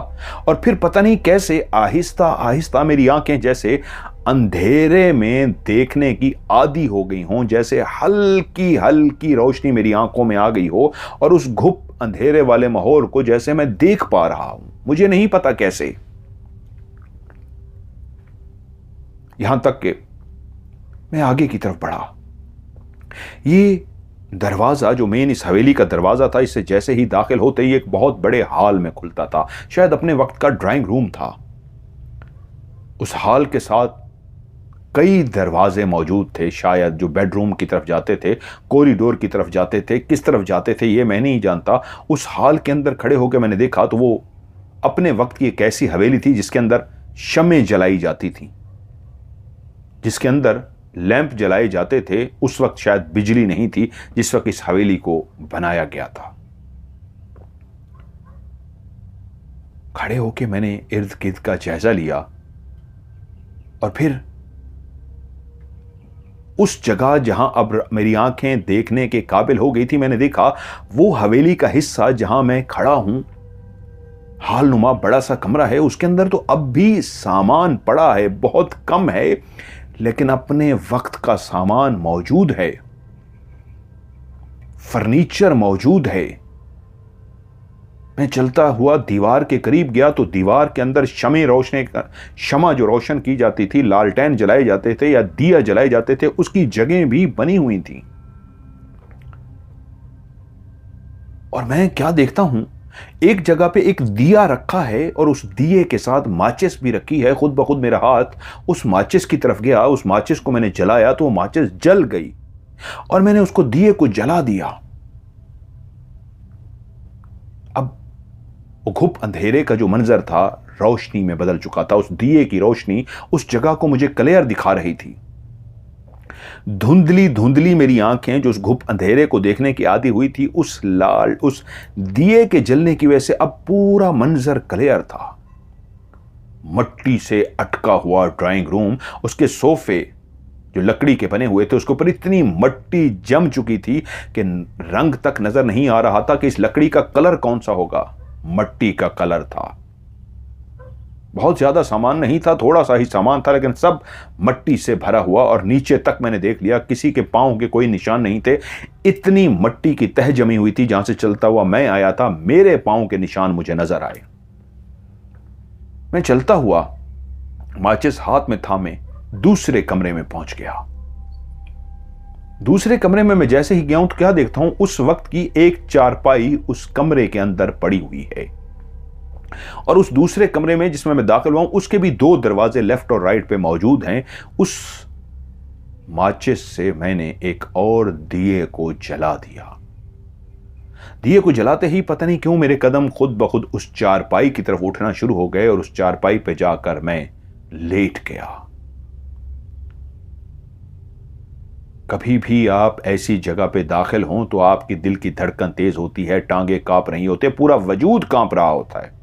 और फिर पता नहीं कैसे आहिस्ता आहिस्ता मेरी आंखें जैसे अंधेरे में देखने की आदी हो गई हों, जैसे हल्की हल्की रोशनी मेरी आंखों में आ गई हो और उस घुप अंधेरे वाले माहौल को जैसे मैं देख पा रहा हूं, मुझे नहीं पता कैसे। यहां तक कि मैं आगे की तरफ बढ़ा। ये दरवाजा जो मेन इस हवेली का दरवाजा था, इससे जैसे ही दाखिल होते ही एक बहुत बड़े हॉल में खुलता था। शायद अपने वक्त का ड्राइंग रूम था। उस हॉल के साथ कई दरवाजे मौजूद थे, शायद जो बेडरूम की तरफ जाते थे, कॉरिडोर की तरफ जाते थे, किस तरफ जाते थे ये मैं नहीं जानता। उस हॉल के अंदर खड़े होकर मैंने देखा तो वो अपने वक्त की एक ऐसी हवेली थी जिसके अंदर शमें जलाई जाती थी, जिसके अंदर लैंप जलाए जाते थे। उस वक्त शायद बिजली नहीं थी जिस वक्त इस हवेली को बनाया गया था। खड़े होके मैंने इर्द गिर्द का जायजा लिया और फिर उस जगह जहां अब मेरी आंखें देखने के काबिल हो गई थी, मैंने देखा वो हवेली का हिस्सा जहां मैं खड़ा हूं, हाल नुमा बड़ा सा कमरा है। उसके अंदर तो अब भी सामान पड़ा है, बहुत कम है, लेकिन अपने वक्त का सामान मौजूद है, फर्नीचर मौजूद है। मैं चलता हुआ दीवार के करीब गया तो दीवार के अंदर शमा जो रोशन की जाती थी, लालटेन जलाए जाते थे या दिया जलाए जाते थे, उसकी जगह भी बनी हुई थी। और मैं क्या देखता हूं, एक जगह पे एक दिया रखा है और उस दिए के साथ माचिस भी रखी है। खुद ब खुद मेरा हाथ उस माचिस की तरफ गया, उस माचिस को मैंने जलाया तो वो माचिस जल गई और मैंने उसको दिए को जला दिया। अब वो घुप अंधेरे का जो मंजर था रोशनी में बदल चुका था। उस दिए की रोशनी उस जगह को मुझे क्लियर दिखा रही थी। धुंधली धुंधली मेरी आंखें जो उस घुप अंधेरे को देखने की आदी हुई थी, उस दिए के जलने की वजह से अब पूरा मंजर क्लियर था। मट्टी से अटका हुआ ड्राइंग रूम, उसके सोफे जो लकड़ी के बने हुए थे, उसके ऊपर इतनी मट्टी जम चुकी थी कि रंग तक नजर नहीं आ रहा था कि इस लकड़ी का कलर कौन सा होगा। मट्टी का कलर था। बहुत ज्यादा सामान नहीं था, थोड़ा सा ही सामान था, लेकिन सब मट्टी से भरा हुआ और नीचे तक मैंने देख लिया किसी के पांव के कोई निशान नहीं थे। इतनी मट्टी की तह जमी हुई थी, जहां से चलता हुआ मैं आया था मेरे पांव के निशान मुझे नजर आए। मैं चलता हुआ माचिस हाथ में थामे दूसरे कमरे में पहुंच गया। दूसरे कमरे में मैं जैसे ही गया हूं तो क्या देखता हूं, उस वक्त की एक चारपाई उस कमरे के अंदर पड़ी हुई है और उस दूसरे कमरे में जिसमें मैं दाखिल हुआ हूं उसके भी दो दरवाजे लेफ्ट और राइट पे मौजूद हैं। उस माचिस से मैंने एक और दिए को जला दिया। दिए को जलाते ही पता नहीं क्यों मेरे कदम खुद ब खुद उस चारपाई की तरफ उठना शुरू हो गए और उस चारपाई पे जाकर मैं लेट गया। कभी भी आप ऐसी जगह पे दाखिल हों तो आपकी दिल की धड़कन तेज होती है, टांगे कांप रही होते, पूरा वजूद कांप रहा होता है।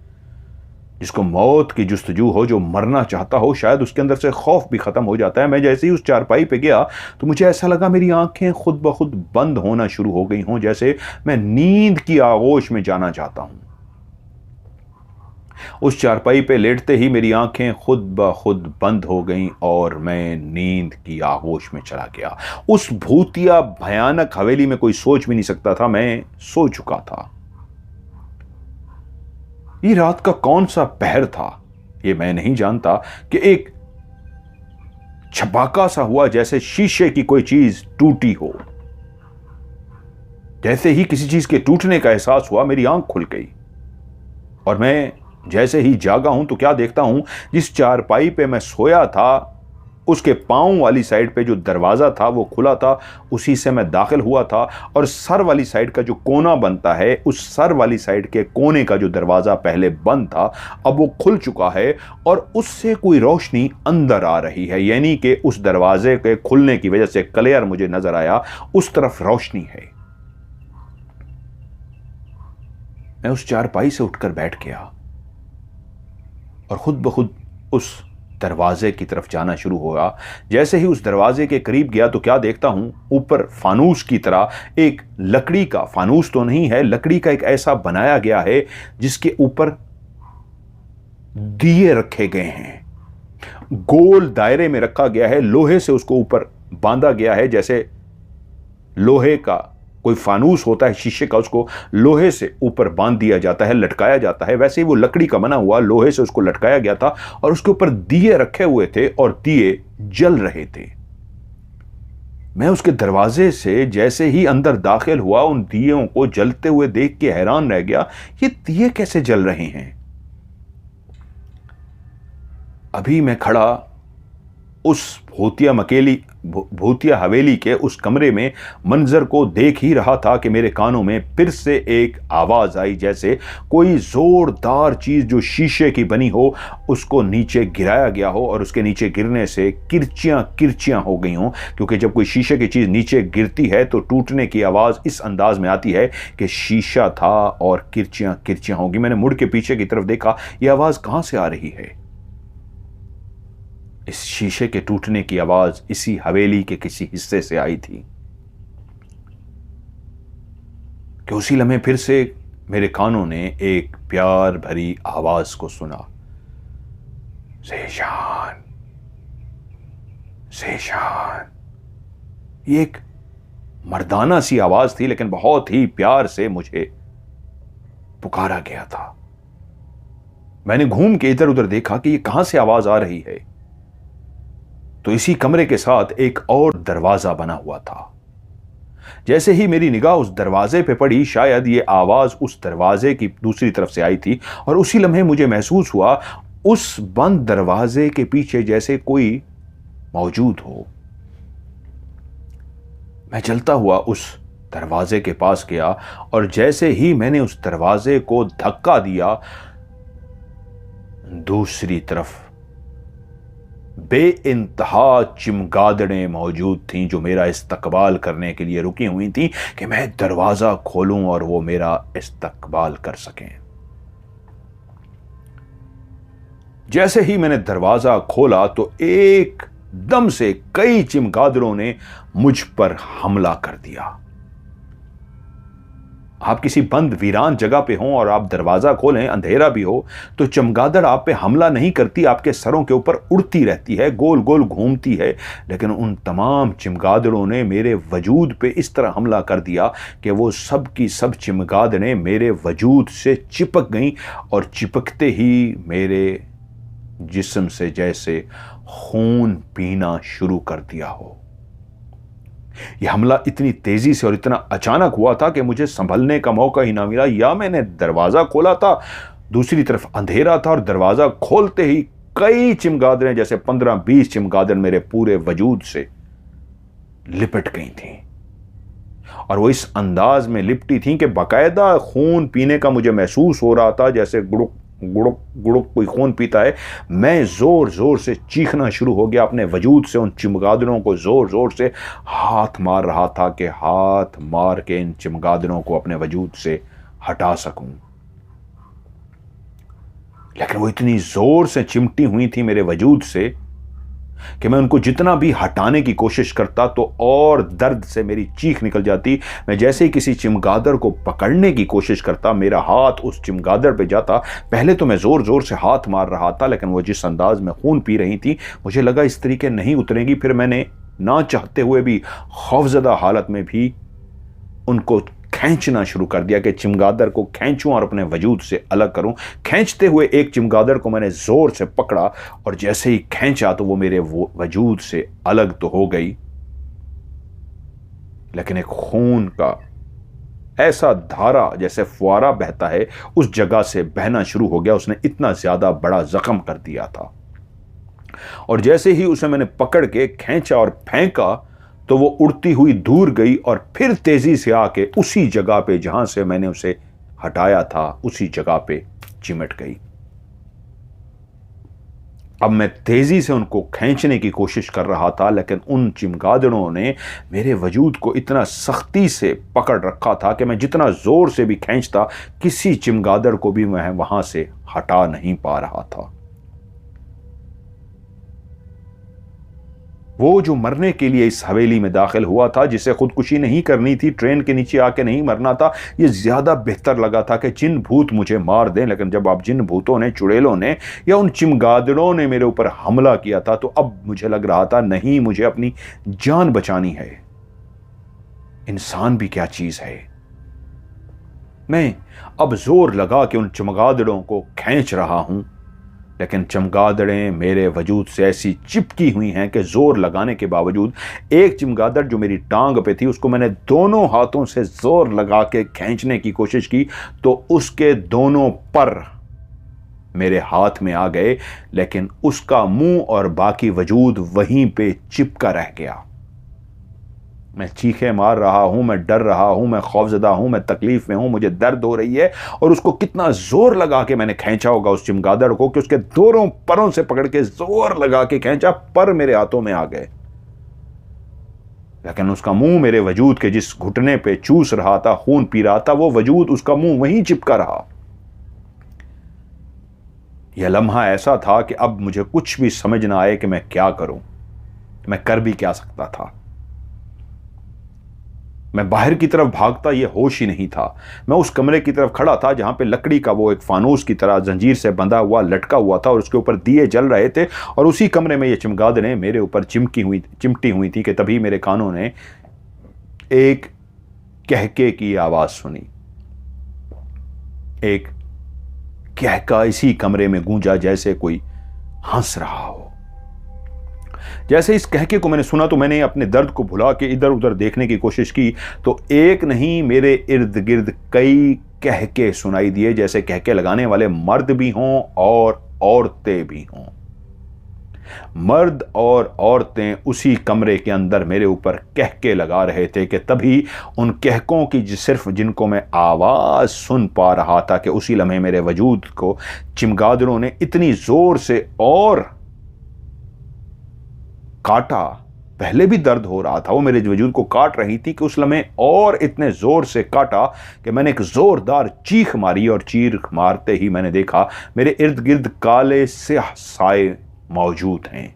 जिसको मौत की जुस्तजू हो, जो मरना चाहता हो, शायद उसके अंदर से खौफ भी खत्म हो जाता है। मैं जैसे ही उस चारपाई पे गया तो मुझे ऐसा लगा मेरी आंखें खुद ब खुद बंद होना शुरू हो गई हों, जैसे मैं नींद की आगोश में जाना चाहता हूं। उस चारपाई पे लेटते ही मेरी आंखें खुद ब खुद बंद हो गईं और मैं नींद की आगोश में चला गया। उस भूतिया भयानक हवेली में कोई सोच भी नहीं सकता था, मैं सो चुका था। ये रात का कौन सा पहर था ये मैं नहीं जानता कि एक छपाका सा हुआ, जैसे शीशे की कोई चीज टूटी हो। जैसे ही किसी चीज के टूटने का एहसास हुआ, मेरी आंख खुल गई और मैं जैसे ही जागा हूं तो क्या देखता हूं, जिस चारपाई पे मैं सोया था उसके पांव वाली साइड पे जो दरवाजा था वो खुला था, उसी से मैं दाखिल हुआ था। और सर वाली साइड का जो कोना बनता है, उस सर वाली साइड के कोने का जो दरवाजा पहले बंद था, अब वो खुल चुका है और उससे कोई रोशनी अंदर आ रही है। यानी कि उस दरवाजे के खुलने की वजह से क्लियर मुझे नजर आया उस तरफ रोशनी है। मैं उस चारपाई से उठकर बैठ गया और खुद ब खुद उस दरवाजे की तरफ जाना शुरू हुआ। जैसे ही उस दरवाजे के करीब गया तो क्या देखता हूं, ऊपर फानूस की तरह एक लकड़ी का, फानूस तो नहीं है, लकड़ी का एक ऐसा बनाया गया है जिसके ऊपर दिए रखे गए हैं। गोल दायरे में रखा गया है, लोहे से उसको ऊपर बांधा गया है। जैसे लोहे का कोई फानूस होता है शीशे का, उसको लोहे से ऊपर बांध दिया जाता है, लटकाया जाता है, वैसे ही वो लकड़ी का बना हुआ लोहे से उसको लटकाया गया था और उसके ऊपर दिए रखे हुए थे और दिए जल रहे थे। मैं उसके दरवाजे से जैसे ही अंदर दाखिल हुआ, उन दियों को जलते हुए देख के हैरान रह गया, ये दिए कैसे जल रहे हैं। अभी मैं खड़ा उस भूतिया हवेली के उस कमरे में मंजर को देख ही रहा था कि मेरे कानों में फिर से एक आवाज आई, जैसे कोई जोरदार चीज जो शीशे की बनी हो उसको नीचे गिराया गया हो और उसके नीचे गिरने से किरचियां किरचियां हो गई हों। क्योंकि जब कोई शीशे की चीज नीचे गिरती है तो टूटने की आवाज इस अंदाज में आती है कि शीशा था और किरचियां किरचियां होगी। मैंने मुड़ के पीछे की तरफ देखा, यह आवाज कहां से आ रही है। इस शीशे के टूटने की आवाज इसी हवेली के किसी हिस्से से आई थी कि उसी लम्हे फिर से मेरे कानों ने एक प्यार भरी आवाज को सुना, ज़ेशान, ज़ेशान। ये एक मर्दाना सी आवाज थी, लेकिन बहुत ही प्यार से मुझे पुकारा गया था। मैंने घूम के इधर उधर देखा कि ये कहां से आवाज आ रही है, तो इसी कमरे के साथ एक और दरवाजा बना हुआ था। जैसे ही मेरी निगाह उस दरवाजे पे पड़ी, शायद ये आवाज उस दरवाजे की दूसरी तरफ से आई थी और उसी लम्हे मुझे महसूस हुआ उस बंद दरवाजे के पीछे जैसे कोई मौजूद हो। मैं चलता हुआ उस दरवाजे के पास गया और जैसे ही मैंने उस दरवाजे को धक्का दिया, दूसरी तरफ बेइंतहा चिमगादड़ें मौजूद थीं जो मेरा इस्तकबाल करने के लिए रुकी हुई थीं कि मैं दरवाजा खोलूं और वो मेरा इस्तकबाल कर सकें। जैसे ही मैंने दरवाजा खोला तो एकदम से कई चिमगादड़ों ने मुझ पर हमला कर दिया। आप किसी बंद वीरान जगह पे हों और आप दरवाजा खोलें, अंधेरा भी हो, तो चमगादड़ आप पे हमला नहीं करती, आपके सरों के ऊपर उड़ती रहती है, गोल गोल घूमती है। लेकिन उन तमाम चमगादड़ों ने मेरे वजूद पे इस तरह हमला कर दिया कि वो सब की सब चमगादड़ें मेरे वजूद से चिपक गईं और चिपकते ही मेरे जिस्म से जैसे खून पीना शुरू कर दिया हो। यह हमला इतनी तेजी से और इतना अचानक हुआ था कि मुझे संभलने का मौका ही ना मिला। या मैंने दरवाजा खोला था, दूसरी तरफ अंधेरा था और दरवाजा खोलते ही कई चिमगादड़ें, जैसे 15-20 चिमगादड़ मेरे पूरे वजूद से लिपट गई थीं और वो इस अंदाज में लिपटी थीं कि बाकायदा खून पीने का मुझे महसूस हो रहा था, जैसे गुड़ुक गुड़ुक गुड़ुक कोई खून पीता है। मैं जोर जोर से चीखना शुरू हो गया, अपने वजूद से उन चिमगादड़ों को जोर जोर से हाथ मार रहा था कि हाथ मार के इन चिमगादड़ों को अपने वजूद से हटा सकूं। लेकिन वो इतनी जोर से चिमटी हुई थी मेरे वजूद से कि मैं उनको जितना भी हटाने की कोशिश करता तो और दर्द से मेरी चीख निकल जाती। मैं जैसे ही किसी चिमगादड़ को पकड़ने की कोशिश करता, मेरा हाथ उस चिमगादड़ पे जाता। पहले तो मैं जोर जोर से हाथ मार रहा था, लेकिन वो जिस अंदाज में खून पी रही थी, मुझे लगा इस तरीके नहीं उतरेंगी। फिर मैंने ना चाहते हुए भी, खौफजदा हालत में भी, उनको खींचना शुरू कर दिया कि चिमगादड़ को खींचूं और अपने वजूद से अलग करूं। खींचते हुए एक चिमगादड़ को मैंने जोर से पकड़ा और जैसे ही खींचा तो वो मेरे वजूद से अलग तो हो गई, लेकिन एक खून का ऐसा धारा जैसे फुआरा बहता है उस जगह से बहना शुरू हो गया। उसने इतना ज्यादा बड़ा जख्म कर दिया था और जैसे ही उसे मैंने पकड़ के खींचा और फेंका तो वो उड़ती हुई दूर गई और फिर तेजी से आके उसी जगह पे जहां से मैंने उसे हटाया था उसी जगह पे चिमट गई। अब मैं तेजी से उनको खींचने की कोशिश कर रहा था, लेकिन उन चिमगादड़ों ने मेरे वजूद को इतना सख्ती से पकड़ रखा था कि मैं जितना जोर से भी खींचता, किसी चिमगादड़ को भी मैं वहां से हटा नहीं पा रहा था। वो जो मरने के लिए इस हवेली में दाखिल हुआ था, जिसे खुदकुशी नहीं करनी थी, ट्रेन के नीचे आके नहीं मरना था, ये ज्यादा बेहतर लगा था कि जिन भूत मुझे मार दें। लेकिन जब आप जिन भूतों ने, चुड़ैलों ने या उन चिमगादड़ों ने मेरे ऊपर हमला किया था, तो अब मुझे लग रहा था नहीं, मुझे अपनी जान बचानी है। इंसान भी क्या चीज है। मैं अब जोर लगा के उन चमगादड़ों को खींच रहा हूं, लेकिन चमगादड़ें मेरे वजूद से ऐसी चिपकी हुई हैं कि जोर लगाने के बावजूद, एक चमगादड़ जो मेरी टांग पे थी उसको मैंने दोनों हाथों से जोर लगा के खींचने की कोशिश की तो उसके दोनों पर मेरे हाथ में आ गए, लेकिन उसका मुंह और बाकी वजूद वहीं पे चिपका रह गया। मैं चीखें मार रहा हूं, मैं डर रहा हूं, मैं खौफजदा हूं, मैं तकलीफ में हूं, मुझे दर्द हो रही है। और उसको कितना जोर लगा के मैंने खींचा होगा उस चिमगादड़ को कि उसके दोनों परों से पकड़ के जोर लगा के खींचा, पर मेरे हाथों में आ गए। लेकिन उसका मुंह मेरे वजूद के जिस घुटने पे चूस रहा था, खून पी रहा था, वो वजूद, उसका मुंह वहीं चिपका रहा। यह लम्हा ऐसा था कि अब मुझे कुछ भी समझ ना आए कि मैं क्या करूं, मैं कर भी क्या सकता था। मैं बाहर की तरफ भागता, ये होश ही नहीं था। मैं उस कमरे की तरफ खड़ा था जहां पे लकड़ी का वो एक फानूस की तरह जंजीर से बंधा हुआ लटका हुआ था और उसके ऊपर दिए जल रहे थे। और उसी कमरे में ये चमगादड़ें मेरे ऊपर चिमटी हुई थी कि तभी मेरे कानों ने एक कहके की आवाज सुनी। एक कहका इसी कमरे में गूंजा जैसे कोई हंस रहा हो। जैसे इस कहके को मैंने सुना तो मैंने अपने दर्द को भुला के इधर उधर देखने की कोशिश की तो एक नहीं, मेरे इर्द गिर्द कई कहके सुनाई दिए, जैसे कहके लगाने वाले मर्द भी हों और औरतें भी हों। मर्द और औरतें उसी कमरे के अंदर मेरे ऊपर कहके लगा रहे थे कि तभी उन कहकों की सिर्फ जिनको मैं आवाज सुन पा रहा था कि उसी लम्हे मेरे वजूद को चिमगादड़ों ने इतनी जोर से और काटा। पहले भी दर्द हो रहा था, वो मेरे वजूद को काट रही थी कि उस लम्हे और इतने जोर से काटा कि मैंने एक जोरदार चीख मारी और चीख मारते ही मैंने देखा मेरे इर्द गिर्द काले स्याह साए मौजूद हैं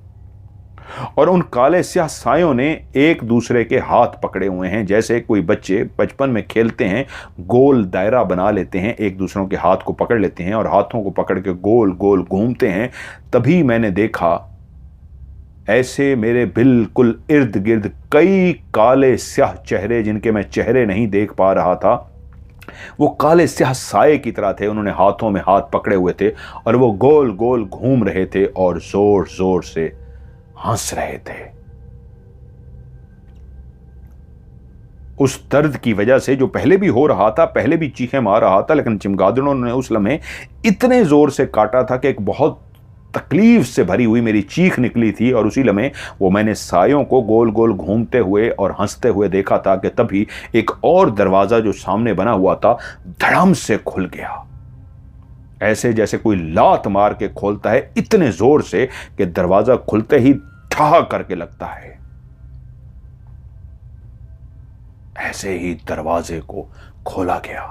और उन काले स्याह सायों ने एक दूसरे के हाथ पकड़े हुए हैं, जैसे कोई बच्चे बचपन में खेलते हैं, गोल दायरा बना लेते हैं, एक दूसरों के हाथ को पकड़ लेते हैं और हाथों को पकड़ के गोल गोल घूमते हैं। तभी मैंने देखा ऐसे मेरे बिल्कुल इर्द गिर्द कई काले स्याह चेहरे, जिनके मैं चेहरे नहीं देख पा रहा था, वो काले स्याह साए की तरह थे। उन्होंने हाथों में हाथ पकड़े हुए थे और वो गोल गोल घूम रहे थे और जोर जोर से हंस रहे थे। उस दर्द की वजह से जो पहले भी हो रहा था, पहले भी चीखें मार रहा था, लेकिन चिमगादड़ों ने उस लम्हे इतने जोर से काटा था कि एक बहुत तकलीफ से भरी हुई मेरी चीख निकली थी। और उसी लम्हे वो मैंने सायों को गोल गोल घूमते हुए और हंसते हुए देखा था कि तभी एक और दरवाजा जो सामने बना हुआ था धड़म से खुल गया, ऐसे जैसे कोई लात मार के खोलता है, इतने जोर से कि दरवाजा खुलते ही ठा करके लगता है। ऐसे ही दरवाजे को खोला गया।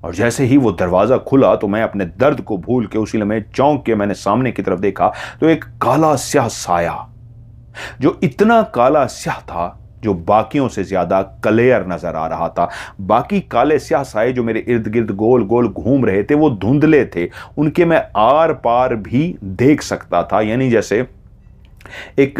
और जैसे ही वो दरवाज़ा खुला तो मैं अपने दर्द को भूल के उसी लम्हे चौंक के मैंने सामने की तरफ देखा तो एक काला स्याह साया, जो इतना काला स्याह था, जो बाकियों से ज्यादा क्लियर नजर आ रहा था। बाकी काले स्याह साए जो मेरे इर्द गिर्द गोल गोल घूम रहे थे वो धुंधले थे, उनके मैं आर पार भी देख सकता था। यानी जैसे एक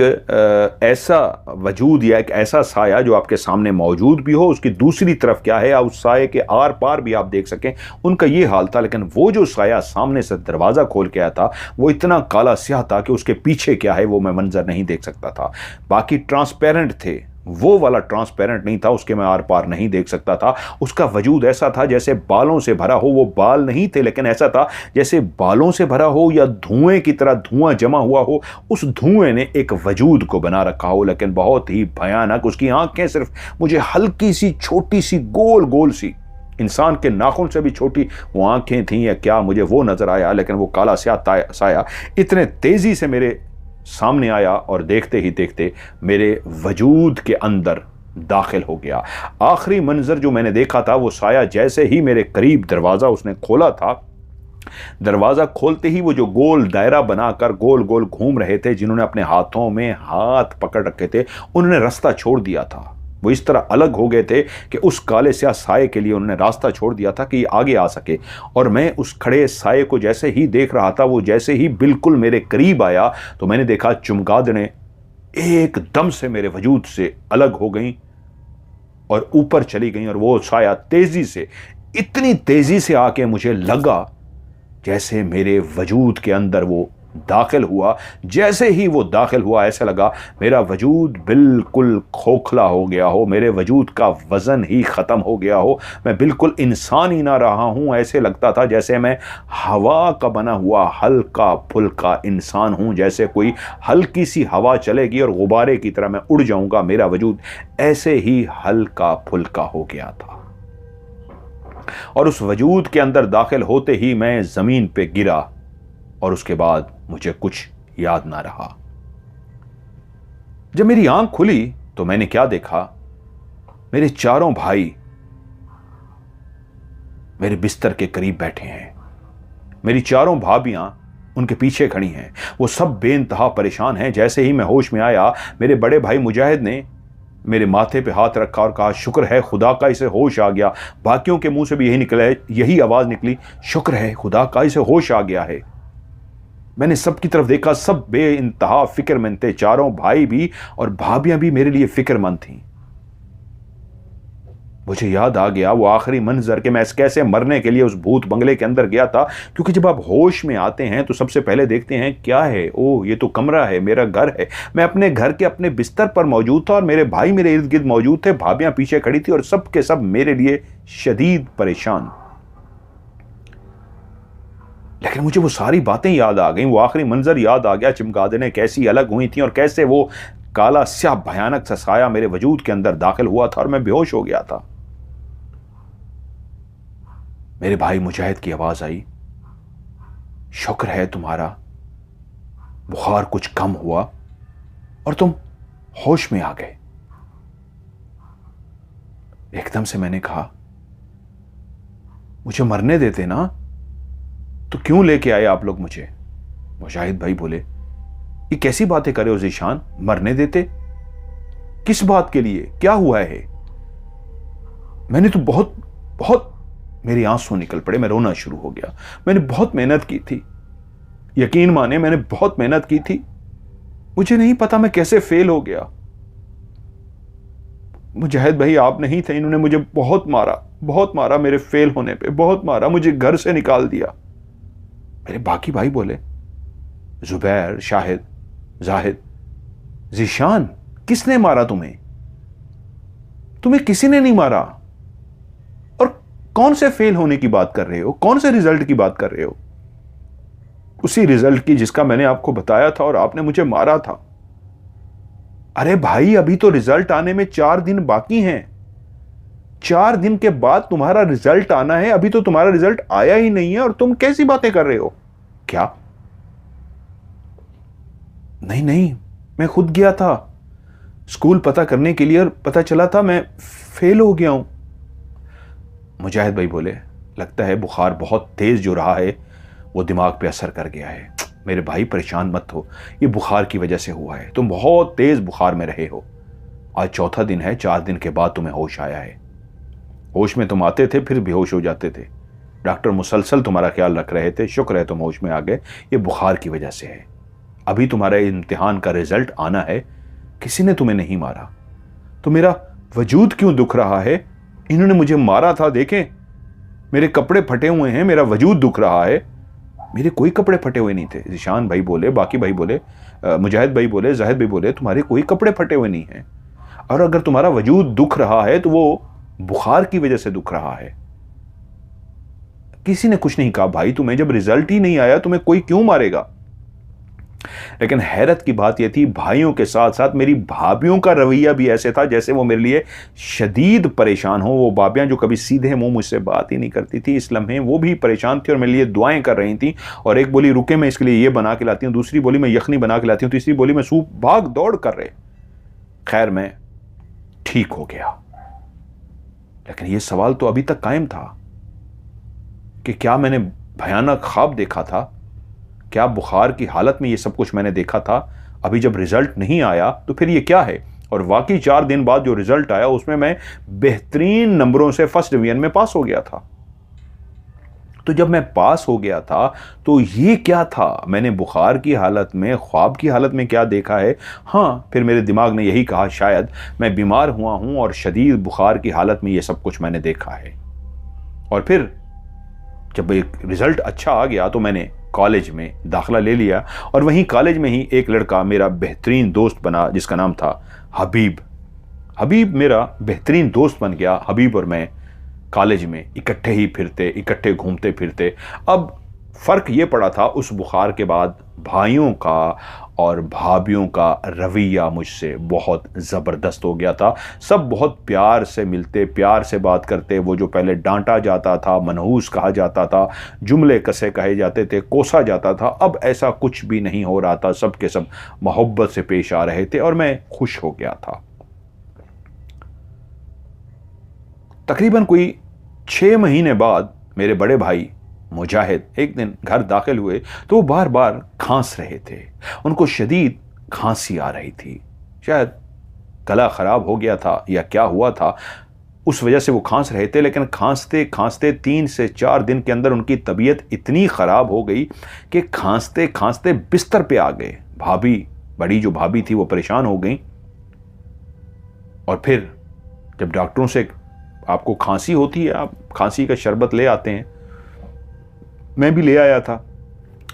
ऐसा वजूद या एक ऐसा साया जो आपके सामने मौजूद भी हो, उसकी दूसरी तरफ क्या है या उस साये के आर पार भी आप देख सकें, उनका ये हाल था। लेकिन वो जो साया सामने से दरवाज़ा खोल के आया था वो इतना काला स्याह था कि उसके पीछे क्या है वो मैं मंजर नहीं देख सकता था। बाकी ट्रांसपेरेंट थे, वो वाला ट्रांसपेरेंट नहीं था, उसके मैं आर पार नहीं देख सकता था। उसका वजूद ऐसा था जैसे बालों से भरा हो। वो बाल नहीं थे लेकिन ऐसा था जैसे बालों से भरा हो या धुएं की तरह धुआं जमा हुआ हो। उस धुएं ने एक वजूद को बना रखा हो, लेकिन बहुत ही भयानक। उसकी आंखें सिर्फ मुझे हल्की सी छोटी सी गोल गोल सी, इंसान के नाखून से भी छोटी वो आंखें थीं या क्या, मुझे वो नजर आया। लेकिन वो काला स्याह साया इतने तेजी से मेरे सामने आया और देखते ही देखते मेरे वजूद के अंदर दाखिल हो गया। आखिरी मंजर जो मैंने देखा था, वो साया जैसे ही मेरे करीब दरवाज़ा उसने खोला था, दरवाज़ा खोलते ही वो जो गोल दायरा बनाकर गोल गोल घूम रहे थे, जिन्होंने अपने हाथों में हाथ पकड़ रखे थे, उन्होंने रास्ता छोड़ दिया था। वो इस तरह अलग हो गए थे कि उस काले स्याह साये के लिए उन्होंने रास्ता छोड़ दिया था कि आगे आ सके। और मैं उस खड़े साये को जैसे ही देख रहा था, वो जैसे ही बिल्कुल मेरे करीब आया तो मैंने देखा चमगादड़ें एकदम से मेरे वजूद से अलग हो गईं और ऊपर चली गईं। और वो साया तेजी से, इतनी तेजी से आके मुझे लगा जैसे मेरे वजूद के अंदर वो दाखिल हुआ। जैसे ही वो दाखिल हुआ ऐसा लगा मेरा वजूद बिल्कुल खोखला हो गया हो, मेरे वजूद का वज़न ही ख़त्म हो गया हो, मैं बिल्कुल इंसान ही ना रहा हूँ। ऐसे लगता था जैसे मैं हवा का बना हुआ हल्का फुल्का इंसान हूँ, जैसे कोई हल्की सी हवा चलेगी और गुब्बारे की तरह मैं उड़ जाऊँगा। मेरा वजूद ऐसे ही हल्का फुल्का हो गया था और उस वजूद के अंदर दाखिल होते ही मैं ज़मीन पे गिरा और उसके बाद मुझे कुछ याद ना रहा। जब मेरी आंख खुली तो मैंने क्या देखा, मेरे चारों भाई मेरे बिस्तर के करीब बैठे हैं। मेरी चारों भाभियां उनके पीछे खड़ी हैं। वो सब बेइंतहा परेशान हैं। जैसे ही मैं होश में आया, मेरे बड़े भाई मुजाहिद ने मेरे माथे पे हाथ रखा और कहा, शुक्र है खुदा का इसे होश आ गया। बाकियों के मुंह से भी यही निकला है, यही आवाज निकली, शुक्र है खुदा का इसे होश आ गया है। मैंने सबकी तरफ देखा, सब बेइंतहा फिक्रमंद थे, चारों भाई भी और भाभियां भी मेरे लिए फिक्रमंद थीं। मुझे याद आ गया वो आखिरी मंजर के मैं कैसे मरने के लिए उस भूत बंगले के अंदर गया था। क्योंकि जब आप होश में आते हैं तो सबसे पहले देखते हैं क्या है, ओह ये तो कमरा है, मेरा घर है। मैं अपने घर के अपने बिस्तर पर मौजूद था और मेरे भाई मेरे इर्द गिर्द मौजूद थे, भाभियां पीछे खड़ी थी और सब के सब मेरे लिए शदीद परेशान। लेकिन मुझे वो सारी बातें याद आ गई, वो आखिरी मंजर याद आ गया, चमगादड़ें कैसी अलग हुई थी और कैसे वो काला स्याह भयानक सा साया मेरे वजूद के अंदर दाखिल हुआ था और मैं बेहोश हो गया था। मेरे भाई मुजाहिद की आवाज आई, शुक्र है तुम्हारा बुखार कुछ कम हुआ और तुम होश में आ गए। एकदम से मैंने कहा, मुझे मरने देते ना, तो क्यों लेके आए आप लोग मुझे? मुजाहिद भाई बोले, ये कैसी बातें कर रहे हो ज़ीशान, मरने देते? किस बात के लिए, क्या हुआ है? मैंने तो बहुत बहुत, मेरे आंसू निकल पड़े, मैं रोना शुरू हो गया। मैंने बहुत मेहनत की थी, यकीन माने मैंने बहुत मेहनत की थी। मुझे नहीं पता मैं कैसे फेल हो गया। मुजाहिद भाई आप नहीं थे, इन्होंने मुझे बहुत मारा मेरे फेल होने पे, बहुत मारा, मुझे घर से निकाल दिया। मेरे बाकी भाई बोले, जुबैर, शाहिद, जाहिद, ज़ीशान किसने मारा तुम्हें? तुम्हें किसी ने नहीं मारा। और कौन से फेल होने की बात कर रहे हो, कौन से रिजल्ट की बात कर रहे हो? उसी रिजल्ट की जिसका मैंने आपको बताया था और आपने मुझे मारा था। अरे भाई अभी तो रिजल्ट आने में 4 दिन बाकी हैं। 4 दिन के बाद तुम्हारा रिजल्ट आना है, अभी तो तुम्हारा रिजल्ट आया ही नहीं है और तुम कैसी बातें कर रहे हो? क्या? नहीं, मैं खुद गया था स्कूल पता करने के लिए और पता चला था मैं फेल हो गया हूं। मुजाहिद भाई बोले, लगता है बुखार बहुत तेज जो रहा है वो दिमाग पे असर कर गया है। मेरे भाई परेशान मत हो, ये बुखार की वजह से हुआ है, तुम बहुत तेज बुखार में रहे हो। आज चौथा दिन है, 4 दिन के बाद तुम्हें होश आया है। होश में तुम आते थे फिर बेहोश हो जाते थे, डॉक्टर मुसलसल तुम्हारा ख्याल रख रहे थे, शुक्र है तुम होश में आ गए, ये बुखार की वजह से है। अभी तुम्हारा इम्तिहान का रिजल्ट आना है, किसी ने तुम्हें नहीं मारा तो मेरा वजूद क्यों दुख रहा है? इन्होंने मुझे मारा था, देखें मेरे कपड़े फटे हुए हैं, मेरा वजूद दुख रहा है। मेरे कोई कपड़े फटे हुए नहीं थे। ज़ीशान भाई बोले, बाकी भाई बोले, मुजाहिद भाई बोले, जाहिद भाई बोले, तुम्हारे कोई कपड़े फटे हुए नहीं हैं, और अगर तुम्हारा वजूद दुख रहा है तो वो बुखार की वजह से दुख रहा है। किसी ने कुछ नहीं कहा भाई, तुम्हें जब रिजल्ट ही नहीं आया तुम्हें कोई क्यों मारेगा। लेकिन हैरत की बात यह थी, भाइयों के साथ साथ मेरी भाभियों का रवैया भी ऐसे था जैसे वो मेरे लिए शदीद परेशान हो। वो भाभियां जो कभी सीधे मुंह मुझसे बात ही नहीं करती थी, इस लम्हे वो भी परेशान थी और मेरे लिए दुआएं कर रही थी। और एक बोली रुके मैं इसके लिए ये बना के लाती हूँ, दूसरी बोली मैं यखनी बना के लाती हूँ, तीसरी बोली मैं सूप, भाग दौड़ कर रहे। खैर मैं ठीक हो गया, लेकिन ये सवाल तो अभी तक कायम था कि क्या मैंने भयानक ख्वाब देखा था, क्या बुखार की हालत में ये सब कुछ मैंने देखा था। अभी जब रिजल्ट नहीं आया तो फिर ये क्या है। और वाकई 4 दिन बाद जो रिजल्ट आया उसमें मैं बेहतरीन नंबरों से फर्स्ट डिवीजन में पास हो गया था। तो जब मैं पास हो गया था तो ये क्या था, मैंने बुखार की हालत में, ख्वाब की हालत में क्या देखा है। हाँ, फिर मेरे दिमाग ने यही कहा शायद मैं बीमार हुआ हूं और शदीद बुखार की हालत में ये सब कुछ मैंने देखा है। और फिर जब एक रिजल्ट अच्छा आ गया तो मैंने कॉलेज में दाखिला ले लिया, और वहीं कॉलेज में ही एक लड़का मेरा बेहतरीन दोस्त बना जिसका नाम था हबीब। हबीब मेरा बेहतरीन दोस्त बन गया। हबीब और मैं कॉलेज में इकट्ठे ही फिरते, इकट्ठे घूमते फिरते। अब फ़र्क ये पड़ा था उस बुखार के बाद भाइयों का और भाभियों का रवैया मुझसे बहुत ज़बरदस्त हो गया था। सब बहुत प्यार से मिलते, प्यार से बात करते। वो जो पहले डांटा जाता था, मनहूस कहा जाता था, जुमले कसे कहे जाते थे, कोसा जाता था, अब ऐसा कुछ भी नहीं हो रहा था। सब के सब मोहब्बत से पेश आ रहे थे और मैं खुश हो गया था। तकरीबन कोई 6 महीने बाद मेरे बड़े भाई मुजाहिद एक दिन घर दाखिल हुए तो वो बार बार खांस रहे थे। उनको शदीद खांसी आ रही थी, शायद गला खराब हो गया था या क्या हुआ था, उस वजह से वो खांस रहे थे। लेकिन खांसते खांसते 3 से 4 दिन के अंदर उनकी तबीयत इतनी ख़राब हो गई कि खांसते खांसते बिस्तर पे आ गए। भाभी, बड़ी जो भाभी थी वो परेशान हो गई। और फिर जब डॉक्टरों से आपको खांसी होती है, आप खांसी का शरबत ले आते हैं, मैं भी ले आया था,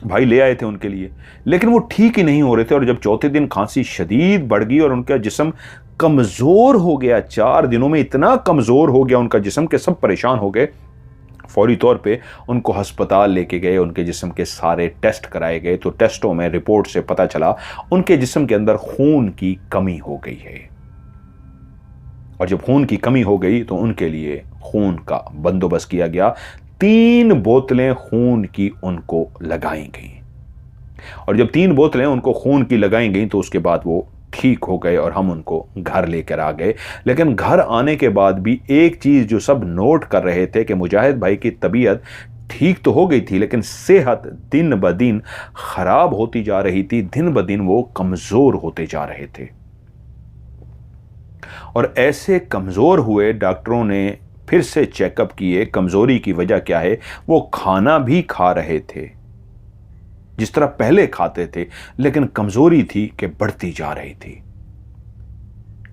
भाई ले आए थे उनके लिए, लेकिन वो ठीक ही नहीं हो रहे थे। और जब चौथे दिन खांसी शदीद बढ़ गई और उनका जिस्म कमज़ोर हो गया, 4 दिनों में इतना कमज़ोर हो गया उनका जिस्म कि सब परेशान हो गए। फौरी तौर पे उनको हस्पताल लेके गए, उनके जिस्म के सारे टेस्ट कराए गए। तो टेस्टों में रिपोर्ट से पता चला उनके जिस्म के अंदर खून की कमी हो गई है। और जब खून की कमी हो गई तो उनके लिए खून का बंदोबस्त किया गया। 3 बोतलें खून की उनको लगाई गई, और जब 3 बोतलें उनको खून की लगाई गई तो उसके बाद वो ठीक हो गए और हम उनको घर लेकर आ गए। लेकिन घर आने के बाद भी एक चीज़ जो सब नोट कर रहे थे कि मुजाहिद भाई की तबीयत ठीक तो हो गई थी, लेकिन सेहत दिन ब दिन ख़राब होती जा रही थी, दिन ब दिन वो कमज़ोर होते जा रहे थे। और ऐसे कमज़ोर हुए, डॉक्टरों ने फिर से चेकअप किए, कमज़ोरी की वजह क्या है। वो खाना भी खा रहे थे जिस तरह पहले खाते थे, लेकिन कमज़ोरी थी कि बढ़ती जा रही थी।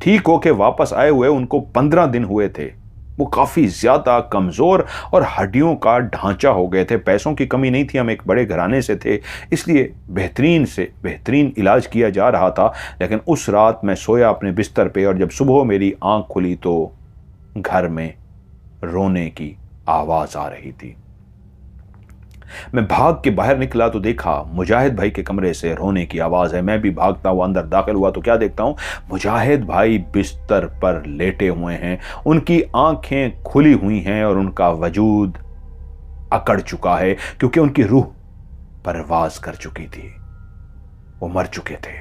ठीक होके वापस आए हुए उनको 15 दिन हुए थे। वो काफ़ी ज़्यादा कमज़ोर और हड्डियों का ढांचा हो गए थे। पैसों की कमी नहीं थी, हम एक बड़े घराने से थे, इसलिए बेहतरीन से बेहतरीन इलाज किया जा रहा था। लेकिन उस रात मैं सोया अपने बिस्तर पे, और जब सुबह मेरी आंख खुली तो घर में रोने की आवाज़ आ रही थी। मैं भाग के बाहर निकला तो देखा मुजाहिद भाई के कमरे से रोने की आवाज़ है। मैं भी भागता हुआ अंदर दाखिल हुआ तो क्या देखता हूँ, मुजाहिद भाई बिस्तर पर लेटे हुए हैं, उनकी आंखें खुली हुई हैं और उनका वजूद अकड़ चुका है क्योंकि उनकी रूह परवाज कर चुकी थी। वो मर चुके थे,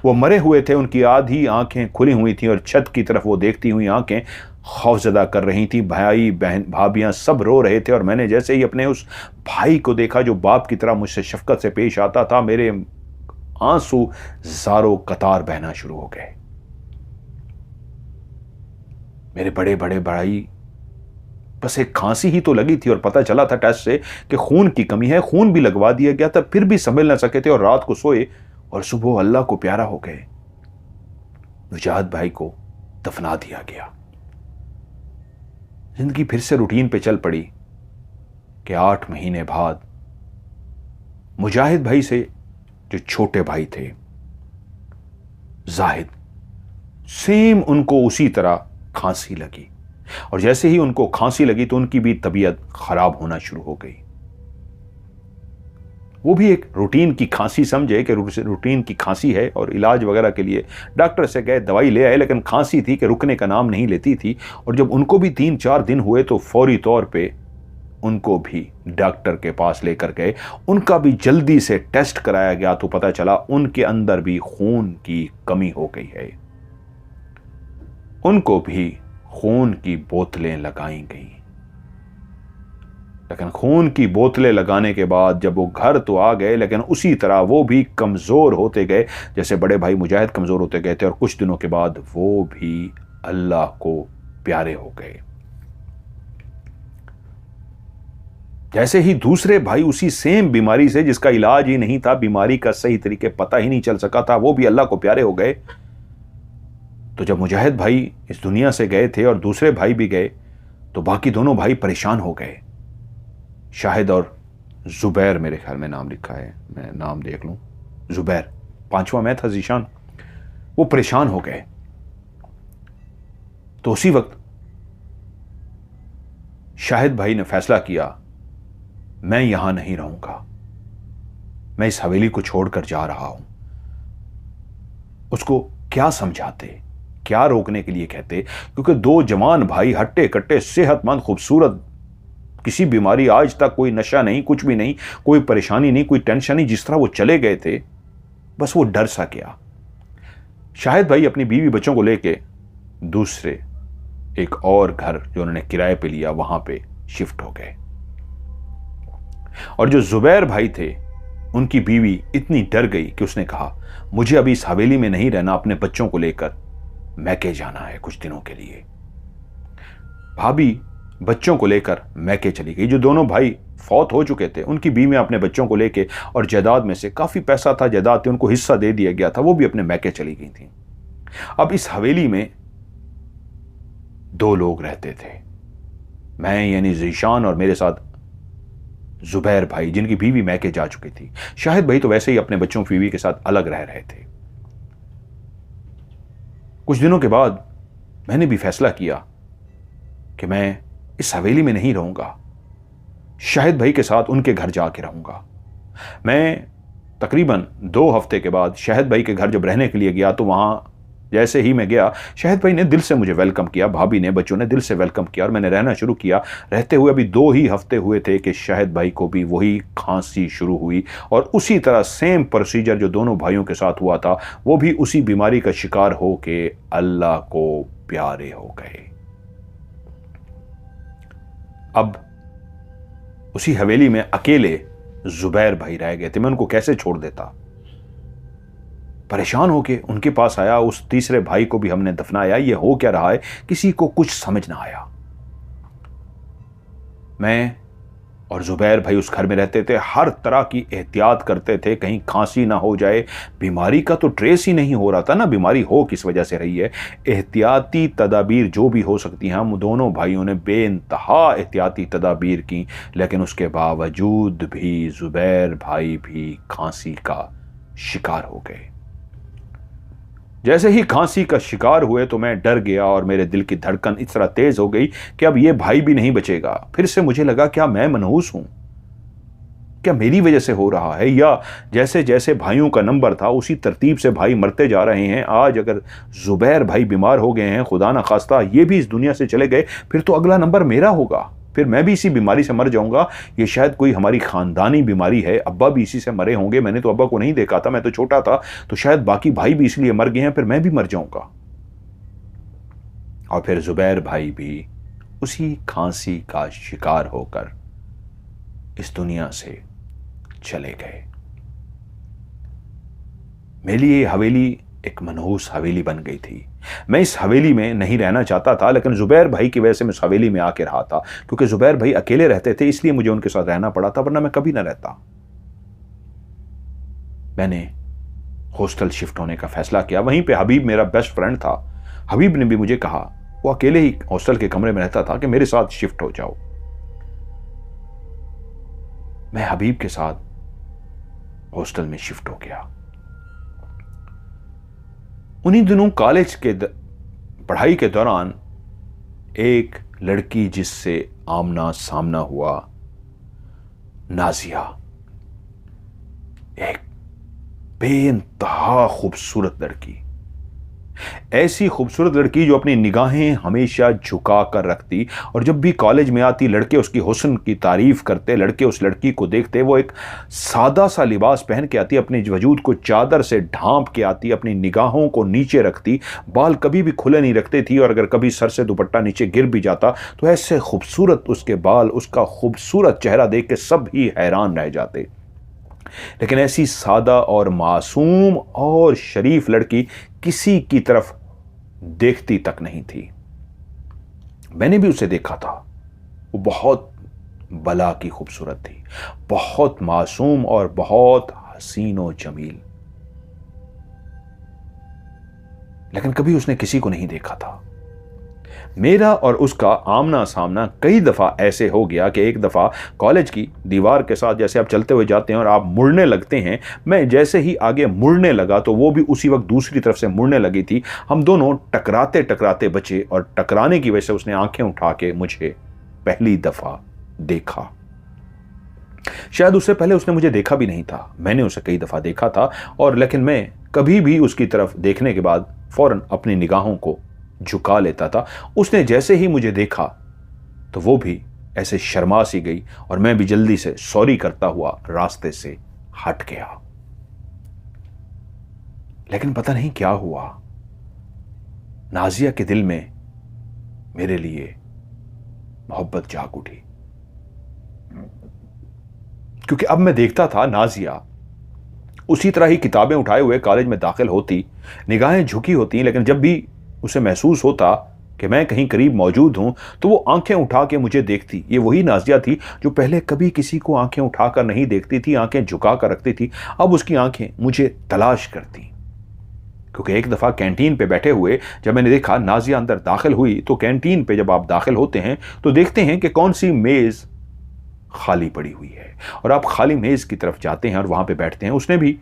वो मरे हुए थे। उनकी आधी आंखें खुली हुई थी और छत की तरफ वो देखती हुई आंखें खौफजदा कर रही थी। भाई बहन भाभियां सब रो रहे थे और मैंने जैसे ही अपने उस भाई को देखा जो बाप की तरह मुझसे शफकत से पेश आता था, मेरे आंसू ज़ारो कतार बहना शुरू हो गए। मेरे बड़े बड़े भाई, बस एक खांसी ही तो लगी थी और पता चला था टेस्ट से कि खून की कमी है, खून भी लगवा दिया गया था, फिर भी संभल ना सके थे और रात को सोए और सुबह अल्लाह को प्यारा हो गए। नुजात भाई को दफना दिया गया। जिंदगी फिर से रूटीन पे चल पड़ी कि 8 महीने बाद मुजाहिद भाई से जो छोटे भाई थे जाहिद, सेम उनको उसी तरह खांसी लगी और जैसे ही उनको खांसी लगी तो उनकी भी तबीयत खराब होना शुरू हो गई। वो भी एक रूटीन की खांसी समझे कि रूटीन की खांसी है और इलाज वगैरह के लिए डॉक्टर से गए, दवाई ले आए, लेकिन खांसी थी कि रुकने का नाम नहीं लेती थी। और जब उनको भी 3-4 दिन हुए तो फौरी तौर पे उनको भी डॉक्टर के पास लेकर गए। उनका भी जल्दी से टेस्ट कराया गया तो पता चला उनके अंदर भी खून की कमी हो गई है। उनको भी खून की बोतलें लगाई गई, लेकिन खून की बोतलें लगाने के बाद जब वो घर तो आ गए, लेकिन उसी तरह वो भी कमज़ोर होते गए जैसे बड़े भाई मुजाहिद कमज़ोर होते गए थे। और कुछ दिनों के बाद वो भी अल्लाह को प्यारे हो गए। जैसे ही दूसरे भाई उसी सेम बीमारी से, जिसका इलाज ही नहीं था, बीमारी का सही तरीके पता ही नहीं चल सका था, वो भी अल्लाह को प्यारे हो गए। तो जब मुजाहिद भाई इस दुनिया से गए थे और दूसरे भाई भी गए तो बाकी दोनों भाई परेशान हो गए। शाहिद और जुबैर, मेरे ख्याल में नाम लिखा है, मैं नाम देख लूं, जुबैर, 5वां मैं था जीशान, वो परेशान हो गए। तो उसी वक्त शाहिद भाई ने फैसला किया, मैं यहां नहीं रहूंगा, मैं इस हवेली को छोड़कर जा रहा हूं। उसको क्या समझाते, क्या रोकने के लिए कहते, क्योंकि 2 जवान भाई हट्टे कट्टे, सेहतमंद, खूबसूरत, किसी बीमारी, आज तक कोई नशा नहीं, कुछ भी नहीं, कोई परेशानी नहीं, कोई टेंशन नहीं, जिस तरह वो चले गए थे, बस वो डर सा गया। शाहिद भाई अपनी बीवी बच्चों को लेके दूसरे एक और घर जो उन्होंने किराए पे लिया वहां पे शिफ्ट हो गए। और जो जुबैर भाई थे, उनकी बीवी इतनी डर गई कि उसने कहा, मुझे अभी इस हवेली में नहीं रहना, अपने बच्चों को लेकर मैके जाना है कुछ दिनों के लिए। भाभी बच्चों को लेकर मैके चली गई। जो दोनों भाई फौत हो चुके थे, उनकी बीवियां अपने बच्चों को लेके, और जायदाद में से काफी पैसा था, जायदाद थी, उनको हिस्सा दे दिया गया था, वो भी अपने मैके चली गई थी। अब इस हवेली में 2 लोग रहते थे, मैं यानी जीशान और मेरे साथ जुबैर भाई, जिनकी बीवी मैके जा चुकी थी। शाहिद भाई तो वैसे ही अपने बच्चों की बीवी के साथ अलग रह रहे थे। कुछ दिनों के बाद मैंने भी फैसला किया कि मैं इस हवेली में नहीं रहूंगा, शाहिद भाई के साथ उनके घर जाके रहूंगा। मैं तकरीबन 2 हफ्ते के बाद शाहिद भाई के घर जब रहने के लिए गया तो वहां जैसे ही मैं गया, शाहिद भाई ने दिल से मुझे वेलकम किया, भाभी ने, बच्चों ने दिल से वेलकम किया और मैंने रहना शुरू किया। रहते हुए अभी 2 ही हफ्ते हुए थे कि शाहिद भाई को भी वही खांसी शुरू हुई और उसी तरह सेम प्रोसीजर जो दोनों भाइयों के साथ हुआ था, वो भी उसी बीमारी का शिकार हो के अल्लाह को प्यारे हो गए। अब उसी हवेली में अकेले जुबैर भाई रह गए थे। मैं उनको कैसे छोड़ देता। परेशान होके उनके पास आया। उस तीसरे भाई को भी हमने दफनाया। ये हो क्या रहा है, किसी को कुछ समझ ना आया। मैं और जुबैर भाई उस घर में रहते थे, हर तरह की एहतियात करते थे, कहीं खांसी ना हो जाए। बीमारी का तो ट्रेस ही नहीं हो रहा था ना, बीमारी हो किस वजह से रही है। एहतियाती तदाबीर जो भी हो सकती हैं, हम दोनों भाइयों ने बेइंतहा एहतियाती तदाबीर की, लेकिन उसके बावजूद भी जुबैर भाई भी खांसी का शिकार हो गए। जैसे ही खांसी का शिकार हुए तो मैं डर गया और मेरे दिल की धड़कन इस तरह तेज हो गई कि अब ये भाई भी नहीं बचेगा। फिर से मुझे लगा, क्या मैं मनहूस हूं, क्या मेरी वजह से हो रहा है, या जैसे जैसे भाइयों का नंबर था उसी तरतीब से भाई मरते जा रहे हैं। आज अगर जुबैर भाई बीमार हो गए हैं, खुदा ना खास्ता ये भी इस दुनिया से चले गए, फिर तो अगला नंबर मेरा होगा, फिर मैं भी इसी बीमारी से मर जाऊंगा। ये शायद कोई हमारी खानदानी बीमारी है, अब्बा भी इसी से मरे होंगे, मैंने तो अब्बा को नहीं देखा था, मैं तो छोटा था, तो शायद बाकी भाई भी इसलिए मर गए हैं, फिर मैं भी मर जाऊंगा। और फिर जुबैर भाई भी उसी खांसी का शिकार होकर इस दुनिया से चले गए। मेरे लिए ये हवेली एक मनहूस हवेली बन गई थी। मैं इस हवेली में नहीं रहना चाहता था, लेकिन जुबैर भाई की वजह से मैं इस हवेली में आके रहा था, क्योंकि जुबैर भाई अकेले रहते थे, इसलिए मुझे उनके साथ रहना पड़ा था, वरना मैं कभी ना रहता। मैंने हॉस्टल शिफ्ट होने का फैसला किया। वहीं पे हबीब मेरा बेस्ट फ्रेंड था। हबीब ने भी मुझे कहा, वो अकेले ही हॉस्टल के कमरे में रहता था, कि मेरे साथ शिफ्ट हो जाओ। मैं हबीब के साथ हॉस्टल में शिफ्ट हो गया। उन्हीं दिनों कॉलेज के पढ़ाई के दौरान एक लड़की जिससे आमना सामना हुआ, नाजिया, एक बेइंतहा खूबसूरत लड़की, ऐसी खूबसूरत लड़की जो अपनी निगाहें हमेशा झुका कर रखती, और जब भी कॉलेज में आती लड़के उसकी हुस्न की तारीफ करते, लड़के उस लड़की को देखते। वो एक सादा सा लिबास पहन के आती, अपने वजूद को चादर से ढांप के आती, अपनी निगाहों को नीचे रखती, बाल कभी भी खुले नहीं रखते थी, और अगर कभी सर से दुपट्टा नीचे गिर भी जाता तो ऐसे खूबसूरत उसके बाल, उसका खूबसूरत चेहरा देख के सब ही हैरान रह जाते। लेकिन ऐसी सादा और मासूम और शरीफ लड़की किसी की तरफ देखती तक नहीं थी। मैंने भी उसे देखा था। वो बहुत बला की खूबसूरत थी, बहुत मासूम और बहुत हसीन और जमील, लेकिन कभी उसने किसी को नहीं देखा था। मेरा और उसका आमना सामना कई दफा ऐसे हो गया कि एक दफा कॉलेज की दीवार के साथ जैसे आप चलते हुए जाते हैं और आप मुड़ने लगते हैं, मैं जैसे ही आगे मुड़ने लगा तो वो भी उसी वक्त दूसरी तरफ से मुड़ने लगी थी। हम दोनों टकराते टकराते बचे, और टकराने की वजह से उसने आंखें उठा के मुझे पहली दफा देखा। शायद उससे पहले उसने मुझे देखा भी नहीं था। मैंने उसे कई दफा देखा था, और लेकिन मैं कभी भी उसकी तरफ देखने के बाद फौरन अपनी निगाहों को झुका लेता था। उसने जैसे ही मुझे देखा तो वो भी ऐसे शर्मा सी गई, और मैं भी जल्दी से सॉरी करता हुआ रास्ते से हट गया। लेकिन पता नहीं क्या हुआ, नाजिया के दिल में मेरे लिए मोहब्बत जाग उठी। क्योंकि अब मैं देखता था नाजिया उसी तरह ही किताबें उठाए हुए कॉलेज में दाखिल होती, निगाहें झुकी होती, लेकिन जब भी उसे महसूस होता कि मैं कहीं करीब मौजूद हूं तो वो आंखें उठा के मुझे देखती। ये वही नाजिया थी जो पहले कभी किसी को आंखें उठाकर नहीं देखती थी, आंखें झुका कर रखती थी। अब उसकी आंखें मुझे तलाश करती। क्योंकि एक दफा कैंटीन पे बैठे हुए जब मैंने देखा नाजिया अंदर दाखिल हुई, तो कैंटीन पे जब आप दाखिल होते हैं तो देखते हैं कि कौन सी मेज खाली पड़ी हुई है, और आप खाली मेज की तरफ जाते हैं और वहां पे बैठते हैं। उसने भी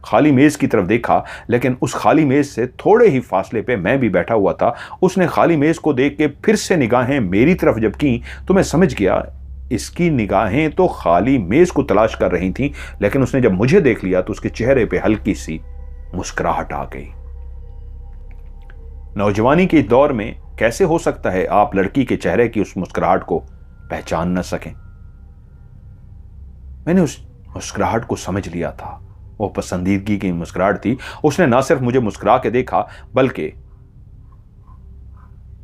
खाली मेज की तरफ देखा, लेकिन उस खाली मेज से थोड़े ही फासले पे मैं भी बैठा हुआ था। उसने खाली मेज को देख के फिर से निगाहें मेरी तरफ जब की तो मैं समझ गया इसकी निगाहें तो खाली मेज को तलाश कर रही थीं, लेकिन उसने जब मुझे देख लिया तो उसके चेहरे पे हल्की सी मुस्कुराहट आ गई। नौजवानी के दौर में कैसे हो सकता है आप लड़की के चेहरे की उस मुस्कुराहट को पहचान न सकें? मैंने उस मुस्कुराहट को समझ लिया था। वो पसंदीदगी की मुस्कुराहट थी। उसने ना सिर्फ मुझे मुस्कुरा के देखा, बल्कि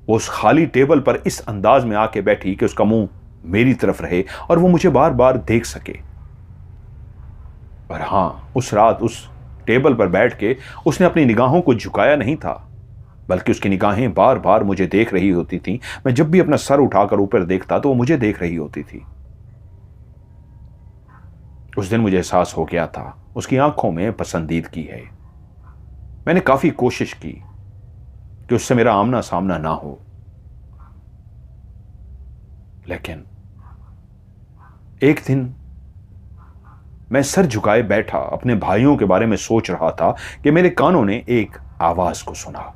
वो उस खाली टेबल पर इस अंदाज में आके बैठी कि उसका मुंह मेरी तरफ रहे और वो मुझे बार बार देख सके। और हां, उस रात उस टेबल पर बैठ के उसने अपनी निगाहों को झुकाया नहीं था, बल्कि उसकी निगाहें बार बार मुझे देख रही होती थी। मैं जब भी अपना सर उठाकर ऊपर देखता तो वो मुझे देख रही होती थी। उस दिन मुझे एहसास हो गया था उसकी आंखों में पसंदीदगी है। मैंने काफी कोशिश की कि उससे मेरा आमना सामना ना हो, लेकिन एक दिन मैं सर झुकाए बैठा अपने भाइयों के बारे में सोच रहा था कि मेरे कानों ने एक आवाज को सुना।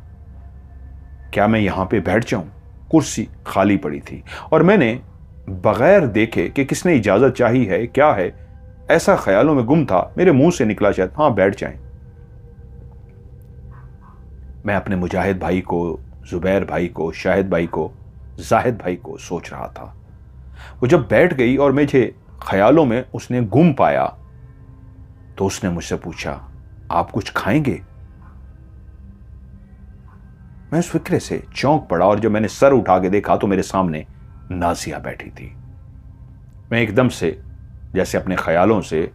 क्या मैं यहां पे बैठ जाऊं? कुर्सी खाली पड़ी थी और मैंने बगैर देखे कि किसने इजाजत चाही है, क्या है, ऐसा ख्यालों में गुम था, मेरे मुंह से निकला शायद हाँ बैठ जाएं। मैं अपने मुजाहिद भाई को, जुबैर भाई को, शाहिद भाई को, जाहिद भाई को सोच रहा था। वो जब बैठ गई और मुझे ख्यालों में उसने गुम पाया तो उसने मुझसे पूछा, आप कुछ खाएंगे? मैं उस फिक्रे से चौंक पड़ा और जब मैंने सर उठा के देखा तो मेरे सामने नाजिया बैठी थी। मैं एकदम से जैसे अपने ख्यालों से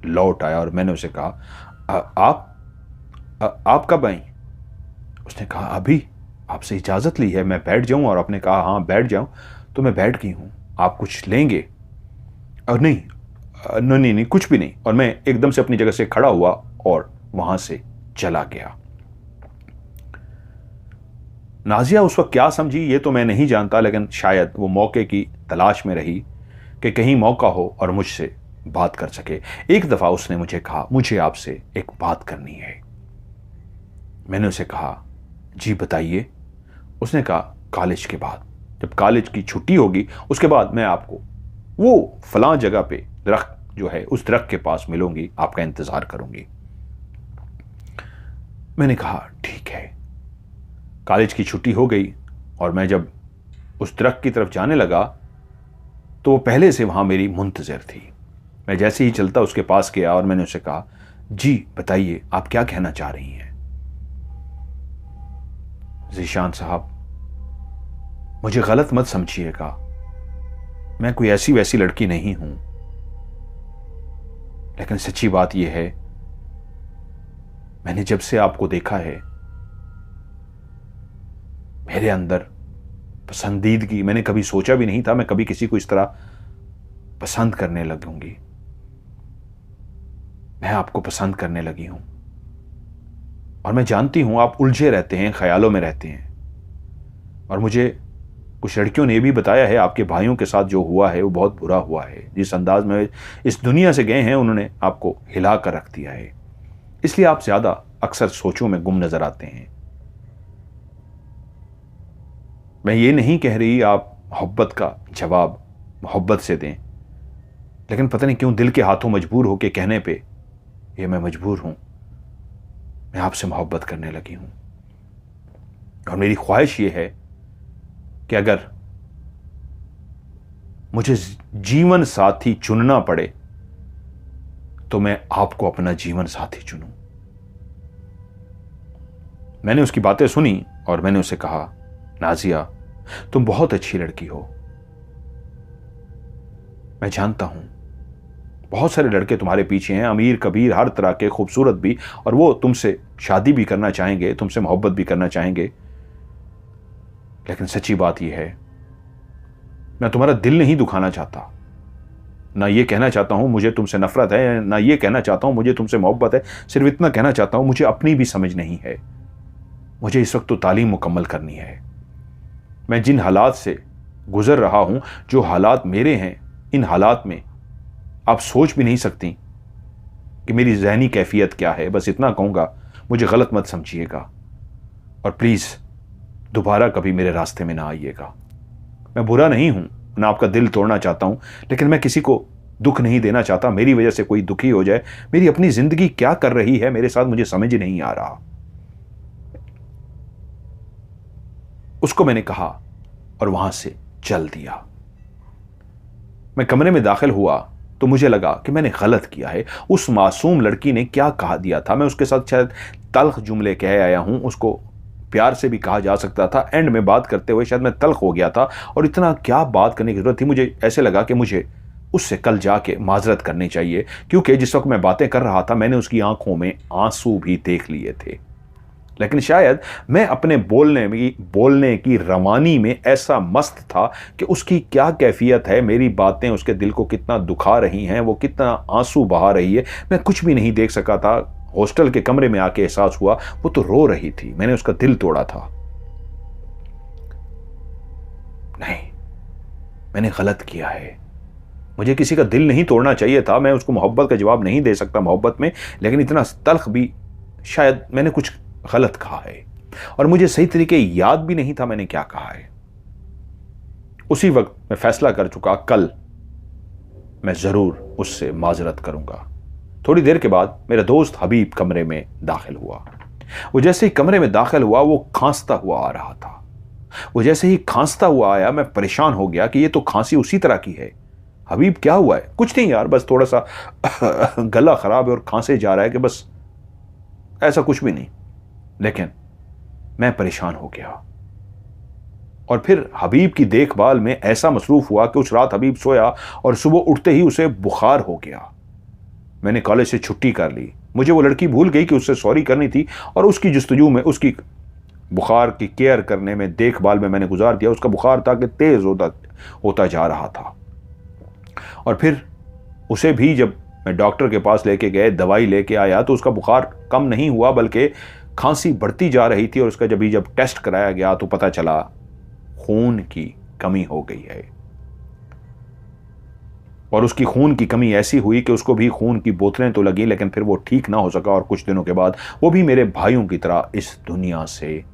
लौट आया और मैंने उसे कहा, आप कब आई? उसने कहा, अभी आपसे इजाज़त ली है, मैं बैठ जाऊं? और आपने कहा, हाँ बैठ जाऊं। तो मैं बैठ गई हूं, आप कुछ लेंगे? और नहीं नहीं नहीं नहीं, कुछ भी नहीं। और मैं एकदम से अपनी जगह से खड़ा हुआ और वहां से चला गया। नाजिया उस वक्त क्या समझी ये तो मैं नहीं जानता, लेकिन शायद वो मौके की तलाश में रही कि कहीं मौका हो और मुझसे बात कर सके। एक दफ़ा उसने मुझे कहा, मुझे आपसे एक बात करनी है। मैंने उसे कहा, जी बताइए। उसने कहा, कॉलेज के बाद, जब कॉलेज की छुट्टी होगी उसके बाद मैं आपको वो फलां जगह पे दरख्त जो है उस दरख्त के पास मिलूंगी, आपका इंतज़ार करूंगी। मैंने कहा, ठीक है। कॉलेज की छुट्टी हो गई और मैं जब उस दरख्त की तरफ जाने लगा तो वो पहले से वहां मेरी मुंतज़िर थी। मैं जैसे ही चलता उसके पास गया और मैंने उसे कहा, जी बताइए आप क्या कहना चाह रही हैं? ज़ीशान साहब, मुझे गलत मत समझिएगा, मैं कोई ऐसी वैसी लड़की नहीं हूं, लेकिन सच्ची बात यह है, मैंने जब से आपको देखा है मेरे अंदर पसंदीदगी, मैंने कभी सोचा भी नहीं था मैं कभी किसी को इस तरह पसंद करने लगूंगी। मैं आपको पसंद करने लगी हूं और मैं जानती हूं आप उलझे रहते हैं, ख्यालों में रहते हैं। और मुझे कुछ लड़कियों ने भी बताया है आपके भाइयों के साथ जो हुआ है वो बहुत बुरा हुआ है। जिस अंदाज में इस दुनिया से गए हैं उन्होंने आपको हिला कर रख दिया है, इसलिए आप ज्यादा अक्सर सोचों में गुम नजर आते हैं। मैं ये नहीं कह रही आप मोहब्बत का जवाब मोहब्बत से दें, लेकिन पता नहीं क्यों दिल के हाथों मजबूर होकर कहने पे ये मैं मजबूर हूं, मैं आपसे मोहब्बत करने लगी हूं। और मेरी ख्वाहिश ये है कि अगर मुझे जीवन साथी चुनना पड़े तो मैं आपको अपना जीवन साथी चुनूं। मैंने उसकी बातें सुनी और मैंने उसे कहा, नाजिया तुम बहुत अच्छी लड़की हो, मैं जानता हूं बहुत सारे लड़के तुम्हारे पीछे हैं, अमीर कबीर हर तरह के, खूबसूरत भी, और वो तुमसे शादी भी करना चाहेंगे, तुमसे मोहब्बत भी करना चाहेंगे। लेकिन सच्ची बात यह है, मैं तुम्हारा दिल नहीं दुखाना चाहता, ना ये कहना चाहता हूं मुझे तुमसे नफरत है, ना ये कहना चाहता हूं मुझे तुमसे मोहब्बत है। सिर्फ इतना कहना चाहता हूं मुझे अपनी भी समझ नहीं है। मुझे इस वक्त तो तालीम मुकम्मल करनी है। मैं जिन हालात से गुजर रहा हूं, जो हालात मेरे हैं, इन हालात में आप सोच भी नहीं सकती कि मेरी ज़हनी कैफियत क्या है। बस इतना कहूंगा, मुझे गलत मत समझिएगा और प्लीज़ दोबारा कभी मेरे रास्ते में ना आइएगा। मैं बुरा नहीं हूं, ना आपका दिल तोड़ना चाहता हूं, लेकिन मैं किसी को दुख नहीं देना चाहता, मेरी वजह से कोई दुखी हो जाए। मेरी अपनी जिंदगी क्या कर रही है मेरे साथ मुझे समझ नहीं आ रहा। उसको मैंने कहा और वहां से चल दिया। मैं कमरे में दाखिल हुआ तो मुझे लगा कि मैंने गलत किया है। उस मासूम लड़की ने क्या कहा दिया था, मैं उसके साथ शायद तल्ख जुमले कह आया हूं। उसको प्यार से भी कहा जा सकता था। एंड में बात करते हुए शायद मैं तल्ख हो गया था और इतना क्या बात करने की जरूरत थी। मुझे ऐसे लगा कि मुझे उससे कल जाके माजरत करनी चाहिए, क्योंकि जिस वक्त मैं बातें कर रहा था मैंने उसकी आंखों में आंसू भी देख लिए थे। लेकिन शायद मैं अपने बोलने की रवानी में ऐसा मस्त था कि उसकी क्या कैफियत है, मेरी बातें उसके दिल को कितना दुखा रही हैं, वो कितना आंसू बहा रही है, मैं कुछ भी नहीं देख सका था। हॉस्टल के कमरे में आके एहसास हुआ वो तो रो रही थी, मैंने उसका दिल तोड़ा था। नहीं, मैंने गलत किया है। मुझे किसी का दिल नहीं तोड़ना चाहिए था। मैं उसको मोहब्बत का जवाब नहीं दे सकता मोहब्बत में, लेकिन इतना तल्ख भी शायद मैंने कुछ गलत कहा है और मुझे सही तरीके याद भी नहीं था मैंने क्या कहा है। उसी वक्त मैं फैसला कर चुका, कल मैं जरूर उससे माजरत करूंगा। थोड़ी देर के बाद मेरा दोस्त हबीब कमरे में दाखिल हुआ। वो जैसे ही कमरे में दाखिल हुआ वो खांसता हुआ आ रहा था। वो जैसे ही खांसता हुआ आया मैं परेशान हो गया कि ये तो खांसी उसी तरह की है। हबीब क्या हुआ है? कुछ नहीं यार, बस थोड़ा सा गला खराब है और खांसे जा रहा है कि बस, ऐसा कुछ भी नहीं। लेकिन मैं परेशान हो गया। और फिर हबीब की देखभाल में ऐसा मसरूफ हुआ कि उस रात हबीब सोया और सुबह उठते ही उसे बुखार हो गया। मैंने कॉलेज से छुट्टी कर ली। मुझे वो लड़की भूल गई कि उससे सॉरी करनी थी और उसकी जस्तजू में, उसकी बुखार की केयर करने में, देखभाल में मैंने गुजार दिया। उसका बुखार था कि तेज होता जा रहा था। और फिर उसे भी जब मैं डॉक्टर के पास लेके गए, दवाई लेके आया, तो उसका बुखार कम नहीं हुआ बल्कि खांसी बढ़ती जा रही थी। और उसका जब टेस्ट कराया गया तो पता चला खून की कमी हो गई है। और उसकी खून की कमी ऐसी हुई कि उसको भी खून की बोतलें तो लगी, लेकिन फिर वो ठीक ना हो सका और कुछ दिनों के बाद वो भी मेरे भाइयों की तरह इस दुनिया से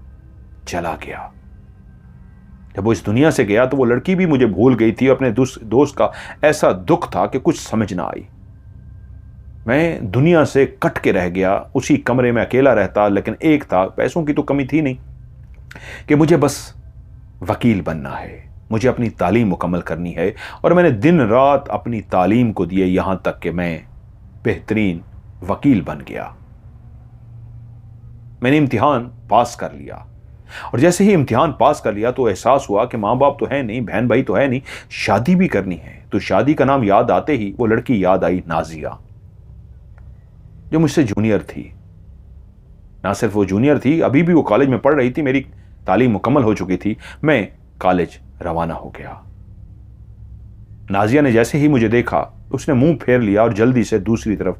चला गया। जब वो इस दुनिया से गया तो वो लड़की भी मुझे भूल गई थी। अपने दोस्त का ऐसा दुख था कि कुछ समझ ना आई। मैं दुनिया से कट के रह गया। उसी कमरे में अकेला रहता, लेकिन एक था, पैसों की तो कमी थी नहीं, कि मुझे बस वकील बनना है, मुझे अपनी तालीम मुकम्मल करनी है। और मैंने दिन रात अपनी तालीम को दिए, यहां तक कि मैं बेहतरीन वकील बन गया। मैंने इम्तिहान पास कर लिया। और जैसे ही इम्तिहान पास कर लिया तो एहसास हुआ कि माँ बाप तो है नहीं, बहन भाई तो है नहीं, शादी भी करनी है। तो शादी का नाम याद आते ही वो लड़की याद आई, नाजिया, जो मुझसे जूनियर थी। ना सिर्फ वो जूनियर थी, अभी भी वो कॉलेज में पढ़ रही थी। मेरी तालीम मुकम्मल हो चुकी थी। मैं कॉलेज रवाना हो गया। नाजिया ने जैसे ही मुझे देखा, उसने मुंह फेर लिया और जल्दी से दूसरी तरफ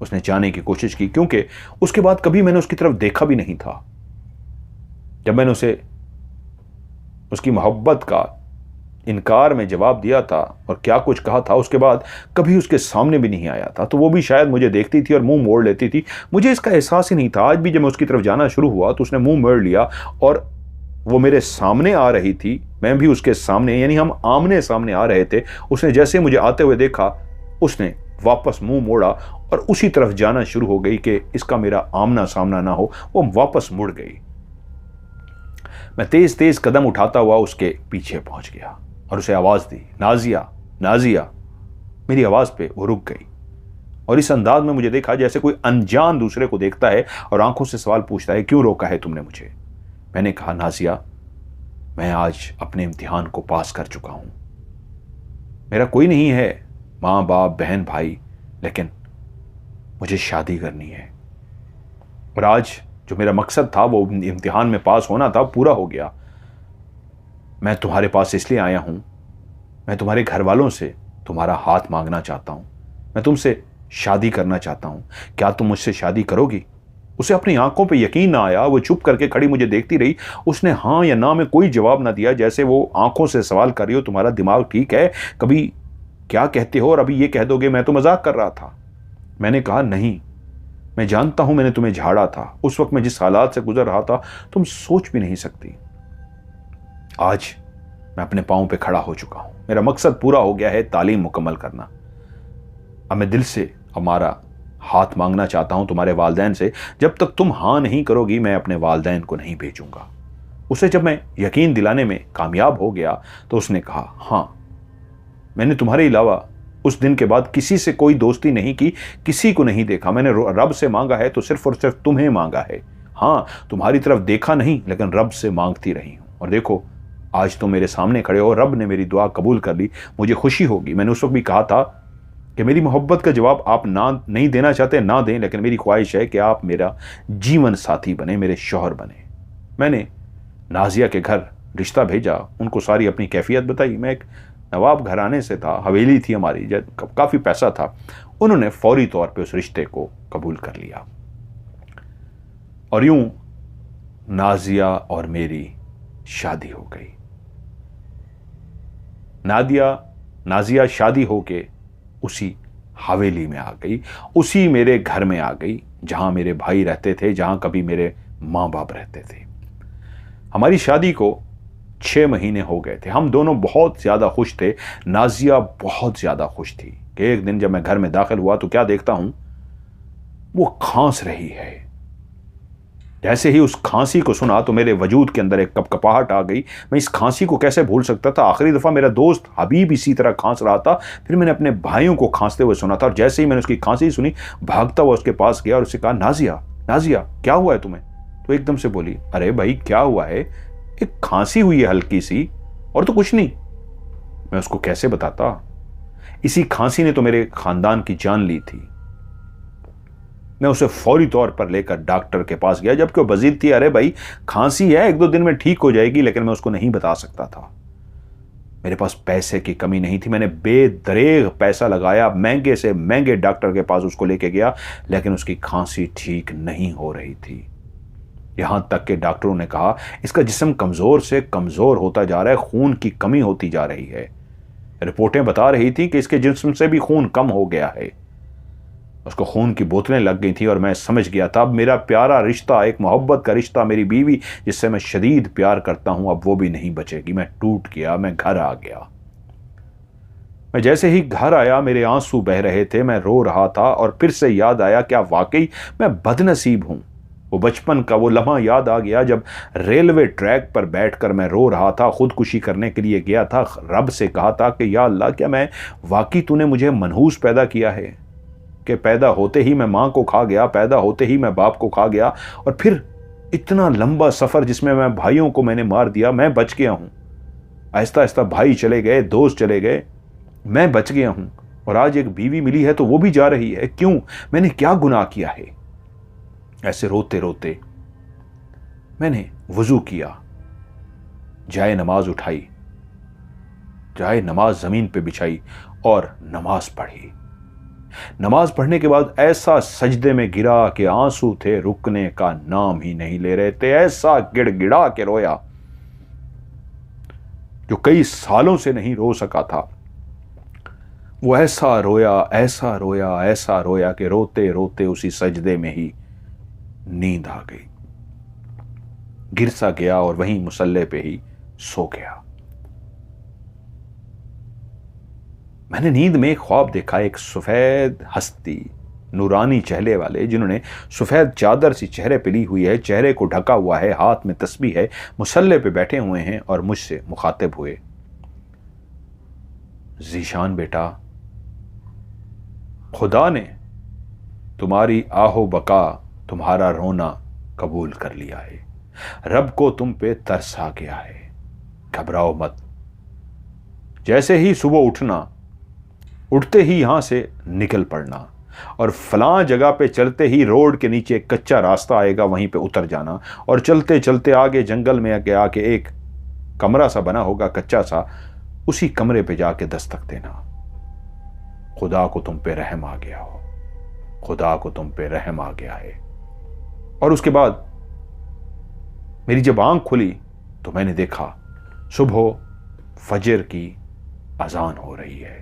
उसने जाने की कोशिश की, क्योंकि उसके बाद कभी मैंने उसकी तरफ देखा भी नहीं था। जब मैंने उसे उसकी मोहब्बत का इनकार में जवाब दिया था और क्या कुछ कहा था, उसके बाद कभी उसके सामने भी नहीं आया था। तो वो भी शायद मुझे देखती थी और मुंह मोड़ लेती थी। मुझे इसका एहसास ही नहीं था। आज भी जब मैं उसकी तरफ जाना शुरू हुआ तो उसने मुंह मोड़ लिया और वो मेरे सामने आ रही थी, मैं भी उसके सामने, यानी हम आमने सामने आ रहे थे। उसने जैसे मुझे आते हुए देखा, उसने वापस मुंह मोड़ा और उसी तरफ जाना शुरू हो गई कि इसका मेरा आमना सामना ना हो। वो वापस मुड़ गई। मैं तेज तेज कदम उठाता हुआ उसके पीछे पहुंच गया और उसे आवाज दी, नाजिया, नाजिया। मेरी आवाज पे वो रुक गई और इस अंदाज में मुझे देखा जैसे कोई अनजान दूसरे को देखता है और आंखों से सवाल पूछता है, क्यों रोका है तुमने मुझे? मैंने कहा, नाजिया, मैं आज अपने इम्तिहान को पास कर चुका हूं। मेरा कोई नहीं है, माँ बाप, बहन भाई, लेकिन मुझे शादी करनी है। और आज जो मेरा मकसद था, वो इम्तिहान में पास होना था, पूरा हो गया। मैं तुम्हारे पास इसलिए आया हूं, मैं तुम्हारे घर वालों से तुम्हारा हाथ मांगना चाहता हूं। मैं तुमसे शादी करना चाहता हूं। क्या तुम मुझसे शादी करोगी? उसे अपनी आंखों पे यकीन ना आया। वो चुप करके खड़ी मुझे देखती रही। उसने हाँ या ना में कोई जवाब ना दिया, जैसे वो आंखों से सवाल कर रही हो, तुम्हारा दिमाग ठीक है? कभी क्या कहते हो और अभी ये कह दोगे मैं तो मजाक कर रहा था। मैंने कहा, नहीं, मैं जानता हूं मैंने तुम्हें झाड़ा था। उस वक्त मैं जिस हालात से गुजर रहा था तुम सोच भी नहीं सकती। आज मैं अपने पांव पे खड़ा हो चुका हूं। मेरा मकसद पूरा हो गया है, तालीम मुकम्मल करना। अब मैं दिल से हमारा हाथ मांगना चाहता हूं तुम्हारे वालिदैन से। जब तक तुम हाँ नहीं करोगी, मैं अपने वालिदैन को नहीं भेजूंगा। उसे जब मैं यकीन दिलाने में कामयाब हो गया तो उसने कहा, हाँ, मैंने तुम्हारे अलावा उस दिन के बाद किसी से कोई दोस्ती नहीं की, किसी को नहीं देखा। मैंने रब से मांगा है तो सिर्फ और सिर्फ तुम्हें मांगा है। हाँ, तुम्हारी तरफ देखा नहीं, लेकिन रब से मांगती रही हूं। और देखो, आज तुम मेरे सामने खड़े हो, रब ने मेरी दुआ कबूल कर ली। मुझे खुशी होगी। मैंने उस वक्त भी कहा था कि मेरी मोहब्बत का जवाब आप ना नहीं देना चाहते, ना दें, लेकिन मेरी ख्वाहिश है कि आप मेरा जीवन साथी बने, मेरे शौहर बने। मैंने नाजिया के घर रिश्ता भेजा, उनको सारी अपनी कैफियत बताई। मैं एक नवाब घराने से था, हवेली थी हमारी, काफ़ी पैसा था। उन्होंने फौरी तौर पे उस रिश्ते को कबूल कर लिया। और यूं नाजिया और मेरी शादी हो गई। नाजिया शादी होके उसी हवेली में आ गई, उसी मेरे घर में आ गई जहां मेरे भाई रहते थे, जहां कभी मेरे माँ बाप रहते थे। हमारी शादी को 6 महीने हो गए थे। हम दोनों बहुत ज्यादा खुश थे। नाजिया बहुत ज्यादा खुश थी कि एक दिन जब मैं घर में दाखिल हुआ तो क्या देखता हूं, वो खांस रही है। जैसे ही उस खांसी को सुना तो मेरे वजूद के अंदर एक कपकपाहट आ गई। मैं इस खांसी को कैसे भूल सकता था? आखिरी दफा मेरा दोस्त हबीब इसी तरह खांस रहा था। फिर मैंने अपने भाइयों को खांसते हुए सुना था और जैसे ही मैंने उसकी खांसी सुनी, भागता हुआ उसके पास गया और उससे कहा, नाजिया, नाजिया, क्या हुआ है तुम्हें? तो एकदम से बोली, अरे भाई क्या हुआ है? एक खांसी हुई है हल्की सी, और तो कुछ नहीं। मैं उसको कैसे बताता, इसी खांसी ने तो मेरे खानदान की जान ली थी। मैं उसे फौरी तौर पर लेकर डॉक्टर के पास गया, जबकि वो बजीद थी। अरे भाई खांसी है, 1-2 दिन में ठीक हो जाएगी, लेकिन मैं उसको नहीं बता सकता था। मेरे पास पैसे की कमी नहीं थी। मैंने बेदरेग पैसा लगाया, महंगे से महंगे डॉक्टर के पास उसको लेके गया, लेकिन उसकी खांसी ठीक नहीं हो रही थी। यहां तक कि डॉक्टरों ने कहा इसका जिस्म कमजोर से कमजोर होता जा रहा है, खून की कमी होती जा रही है। रिपोर्टें बता रही थी कि इसके जिस्म से भी खून कम हो गया है। उसको खून की बोतलें लग गई थी और मैं समझ गया था अब मेरा प्यारा रिश्ता, एक मोहब्बत का रिश्ता, मेरी बीवी जिससे मैं शदीद प्यार करता हूं, अब वो भी नहीं बचेगी। मैं टूट गया, मैं घर आ गया। मैं जैसे ही घर आया मेरे आंसू बह रहे थे, मैं रो रहा था और फिर से याद आया क्या वाकई मैं बदनसीब हूं। वो बचपन का वो लम्हा याद आ गया जब रेलवे ट्रैक पर बैठकर मैं रो रहा था, खुदकुशी करने के लिए गया था, रब से कहा था कि या अल्लाह क्या मैं वाकई तूने मुझे मनहूस पैदा किया है कि पैदा होते ही मैं मां को खा गया, पैदा होते ही मैं बाप को खा गया, और फिर इतना लंबा सफर जिसमें मैं भाइयों को मैंने मार दिया, मैं बच गया हूं। आहिस्ता आहिस्ता भाई चले गए, दोस्त चले गए, मैं बच गया हूं, और आज एक बीवी मिली है तो वो भी जा रही है। क्यों? मैंने क्या गुनाह किया है? ऐसे रोते रोते मैंने वजू किया, जाए नमाज उठाई, जाए नमाज जमीन पे बिछाई और नमाज पढ़ी। नमाज पढ़ने के बाद ऐसा सजदे में गिरा कि आंसू थे रुकने का नाम ही नहीं ले रहे थे। ऐसा गिड़गिड़ा के रोया जो कई सालों से नहीं रो सका था। वो ऐसा रोया, ऐसा रोया, ऐसा रोया कि रोते रोते उसी सजदे में ही नींद आ गई। गिर सा गया और वहीं मुसल्ले पे ही सो गया। मैंने नींद में एक ख्वाब देखा, एक सफेद हस्ती, नूरानी चेहरे वाले, जिन्होंने सफेद चादर सी चेहरे पे ली हुई है, चेहरे को ढका हुआ है, हाथ में तस्बीह है, मुसल्ले पे बैठे हुए हैं और मुझसे मुखातिब हुए, ज़ीशान बेटा, खुदा ने तुम्हारी आहो बका, तुम्हारा रोना कबूल कर लिया है। रब को तुम पे तरस आ गया है, घबराओ मत। जैसे ही सुबह उठना, उठते ही यहां से निकल पड़ना, और फलां जगह पे चलते ही रोड के नीचे एक कच्चा रास्ता आएगा, वहीं पे उतर जाना, और चलते चलते आगे जंगल में आके एक कमरा सा बना होगा कच्चा सा, उसी कमरे पे जाके दस्तक देना। खुदा को तुम पे रहम आ गया हो, खुदा को तुम पे रहम आ गया है। और उसके बाद मेरी जब आंख खुली तो मैंने देखा सुबह फजर की अजान हो रही है।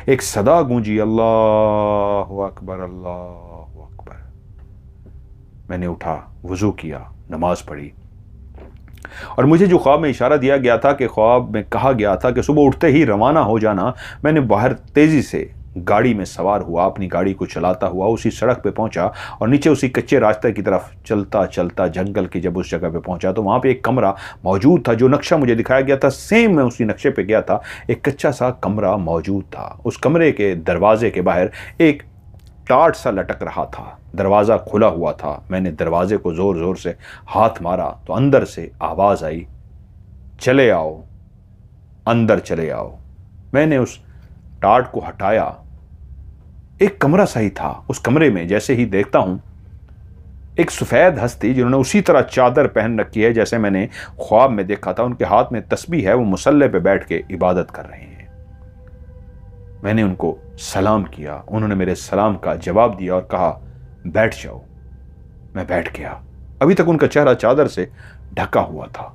एक सदा गूंजी, अल्लाहु अकबर, अल्लाहु अकबर। मैंने उठा, वुजू किया, नमाज पढ़ी, और मुझे जो ख्वाब में इशारा दिया गया था कि ख्वाब में कहा गया था कि सुबह उठते ही रवाना हो जाना, मैंने बाहर तेजी से गाड़ी में सवार हुआ, अपनी गाड़ी को चलाता हुआ उसी सड़क पे पहुंचा, और नीचे उसी कच्चे रास्ते की तरफ चलता चलता जंगल की जब उस जगह पे पहुंचा तो वहां पे एक कमरा मौजूद था। जो नक्शा मुझे दिखाया गया था सेम मैं उसी नक्शे पे गया था। एक कच्चा सा कमरा मौजूद था। उस कमरे के दरवाजे के बाहर एक टाट सा लटक रहा था, दरवाज़ा खुला हुआ था। मैंने दरवाजे को ज़ोर ज़ोर से हाथ मारा तो अंदर से आवाज़ आई, चले आओ, अंदर चले आओ। मैंने उस टाट को हटाया, एक कमरा सही था। उस कमरे में जैसे ही देखता हूं, एक सफ़ेद हस्ती जिन्होंने उसी तरह चादर पहन रखी है जैसे मैंने ख्वाब में देखा था, उनके हाथ में तस्बीह है, वो मुसल्ले पे बैठ के इबादत कर रहे हैं। मैंने उनको सलाम किया, उन्होंने मेरे सलाम का जवाब दिया और कहा बैठ जाओ। मैं बैठ गया। अभी तक उनका चेहरा चादर से ढका हुआ था।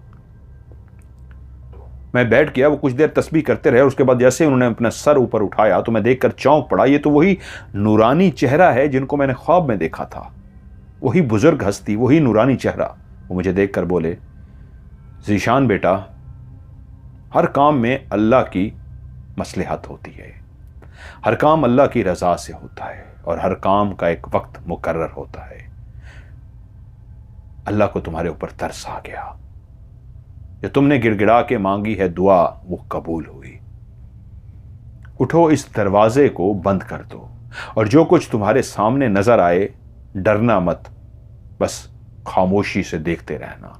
मैं बैठ गया, वो कुछ देर तस्बीह करते रहे, और उसके बाद जैसे उन्होंने अपना सर ऊपर उठाया तो मैं देखकर चौंक पड़ा। ये तो वही नूरानी चेहरा है जिनको मैंने ख्वाब में देखा था, वही बुजुर्ग हस्ती, वही नूरानी चेहरा। वो मुझे देखकर बोले, ज़ीशान बेटा, हर काम में अल्लाह की मसलहत होती है, हर काम अल्लाह की रज़ा से होता है, और हर काम का एक वक्त मुकर्रर होता है। अल्लाह को तुम्हारे ऊपर तरस आ गया, जो तुमने गिड़गिड़ा के मांगी है दुआ वो कबूल हुई। उठो, इस दरवाजे को बंद कर दो, और जो कुछ तुम्हारे सामने नजर आए डरना मत, बस खामोशी से देखते रहना।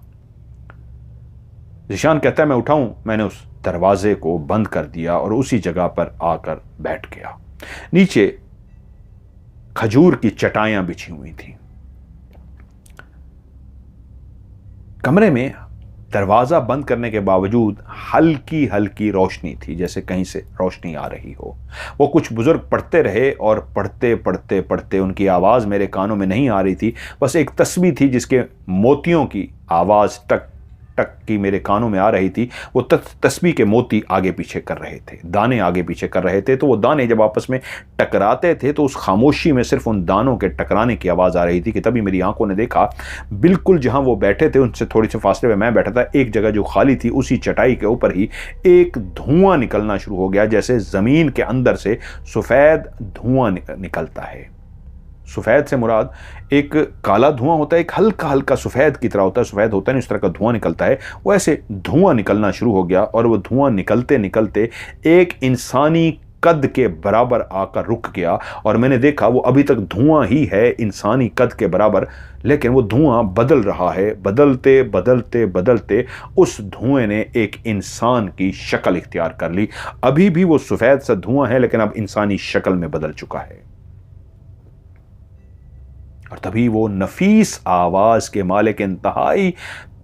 ज़ीशान कहता है मैं उठाऊं, मैंने उस दरवाजे को बंद कर दिया और उसी जगह पर आकर बैठ गया। नीचे खजूर की चटाइयां बिछी हुई थी। कमरे में दरवाजा बंद करने के बावजूद हल्की हल्की रोशनी थी, जैसे कहीं से रोशनी आ रही हो। वो कुछ बुजुर्ग पढ़ते रहे और पढ़ते पढ़ते पढ़ते उनकी आवाज़ मेरे कानों में नहीं आ रही थी। बस एक तस्बीह थी जिसके मोतियों की आवाज़ टक टक की मेरे कानों में आ रही थी। वो तस्बीह के मोती आगे पीछे कर रहे थे, दाने आगे पीछे कर रहे थे। तो वो दाने जब आपस में टकराते थे तो उस खामोशी में सिर्फ उन दानों के टकराने की आवाज़ आ रही थी कि तभी मेरी आंखों ने देखा, बिल्कुल जहां वो बैठे थे उनसे थोड़ी सी फासले में मैं बैठा था, एक जगह जो खाली थी उसी चटाई के ऊपर ही एक धुआं निकलना शुरू हो गया, जैसे ज़मीन के अंदर से सफ़ेद धुआं निकलता है। सफ़ेद से मुराद एक काला धुआं होता है, एक हल्का हल्का सफ़ेद की तरह होता है, सफ़ेद होता नहीं, उस तरह का धुआं निकलता है। वो ऐसे धुआं निकलना शुरू हो गया और वो धुआं निकलते निकलते एक इंसानी कद के बराबर आकर रुक गया। और मैंने देखा वो अभी तक धुआं ही है, इंसानी कद के बराबर, लेकिन वो धुआं बदल रहा है। बदलते बदलते बदलते उस धुएं ने एक इंसान की शक्ल इख्तियार कर ली। अभी भी वो सफ़ेद सा धुआं है, लेकिन अब इंसानी शक्ल में बदल चुका है। और तभी वो नफीस आवाज के मालिक, इंतहाई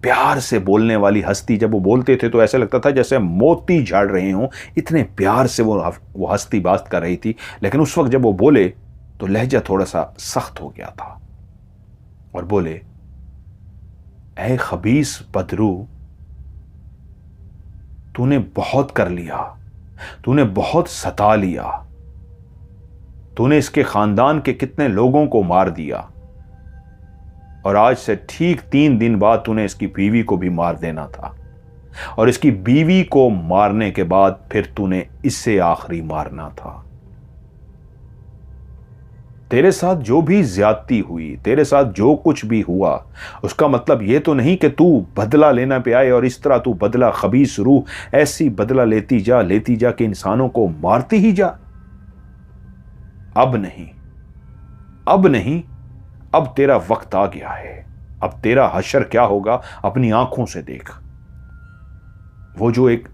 प्यार से बोलने वाली हस्ती, जब वो बोलते थे तो ऐसे लगता था जैसे मोती झाड़ रहे हों, इतने प्यार से वो हस्ती बात कर रही थी। लेकिन उस वक्त जब वो बोले तो लहजा थोड़ा सा सख्त हो गया था और बोले, ऐ खबीस बदरू, तूने बहुत कर लिया, तूने बहुत सता लिया, तूने इसके खानदान के कितने लोगों को मार दिया और आज से ठीक 3 दिन बाद तूने इसकी बीवी को भी मार देना था और इसकी बीवी को मारने के बाद फिर तूने इससे आखिरी मारना था। तेरे साथ जो भी ज्यादती हुई, तेरे साथ जो कुछ भी हुआ, उसका मतलब यह तो नहीं कि तू बदला लेना पे आए और इस तरह तू बदला, खबीस रूह, ऐसी बदला लेती जा कि इंसानों को मारती ही जा। अब नहीं, अब नहीं, अब तेरा वक्त आ गया है। अब तेरा हशर क्या होगा अपनी आंखों से देख। वो जो एक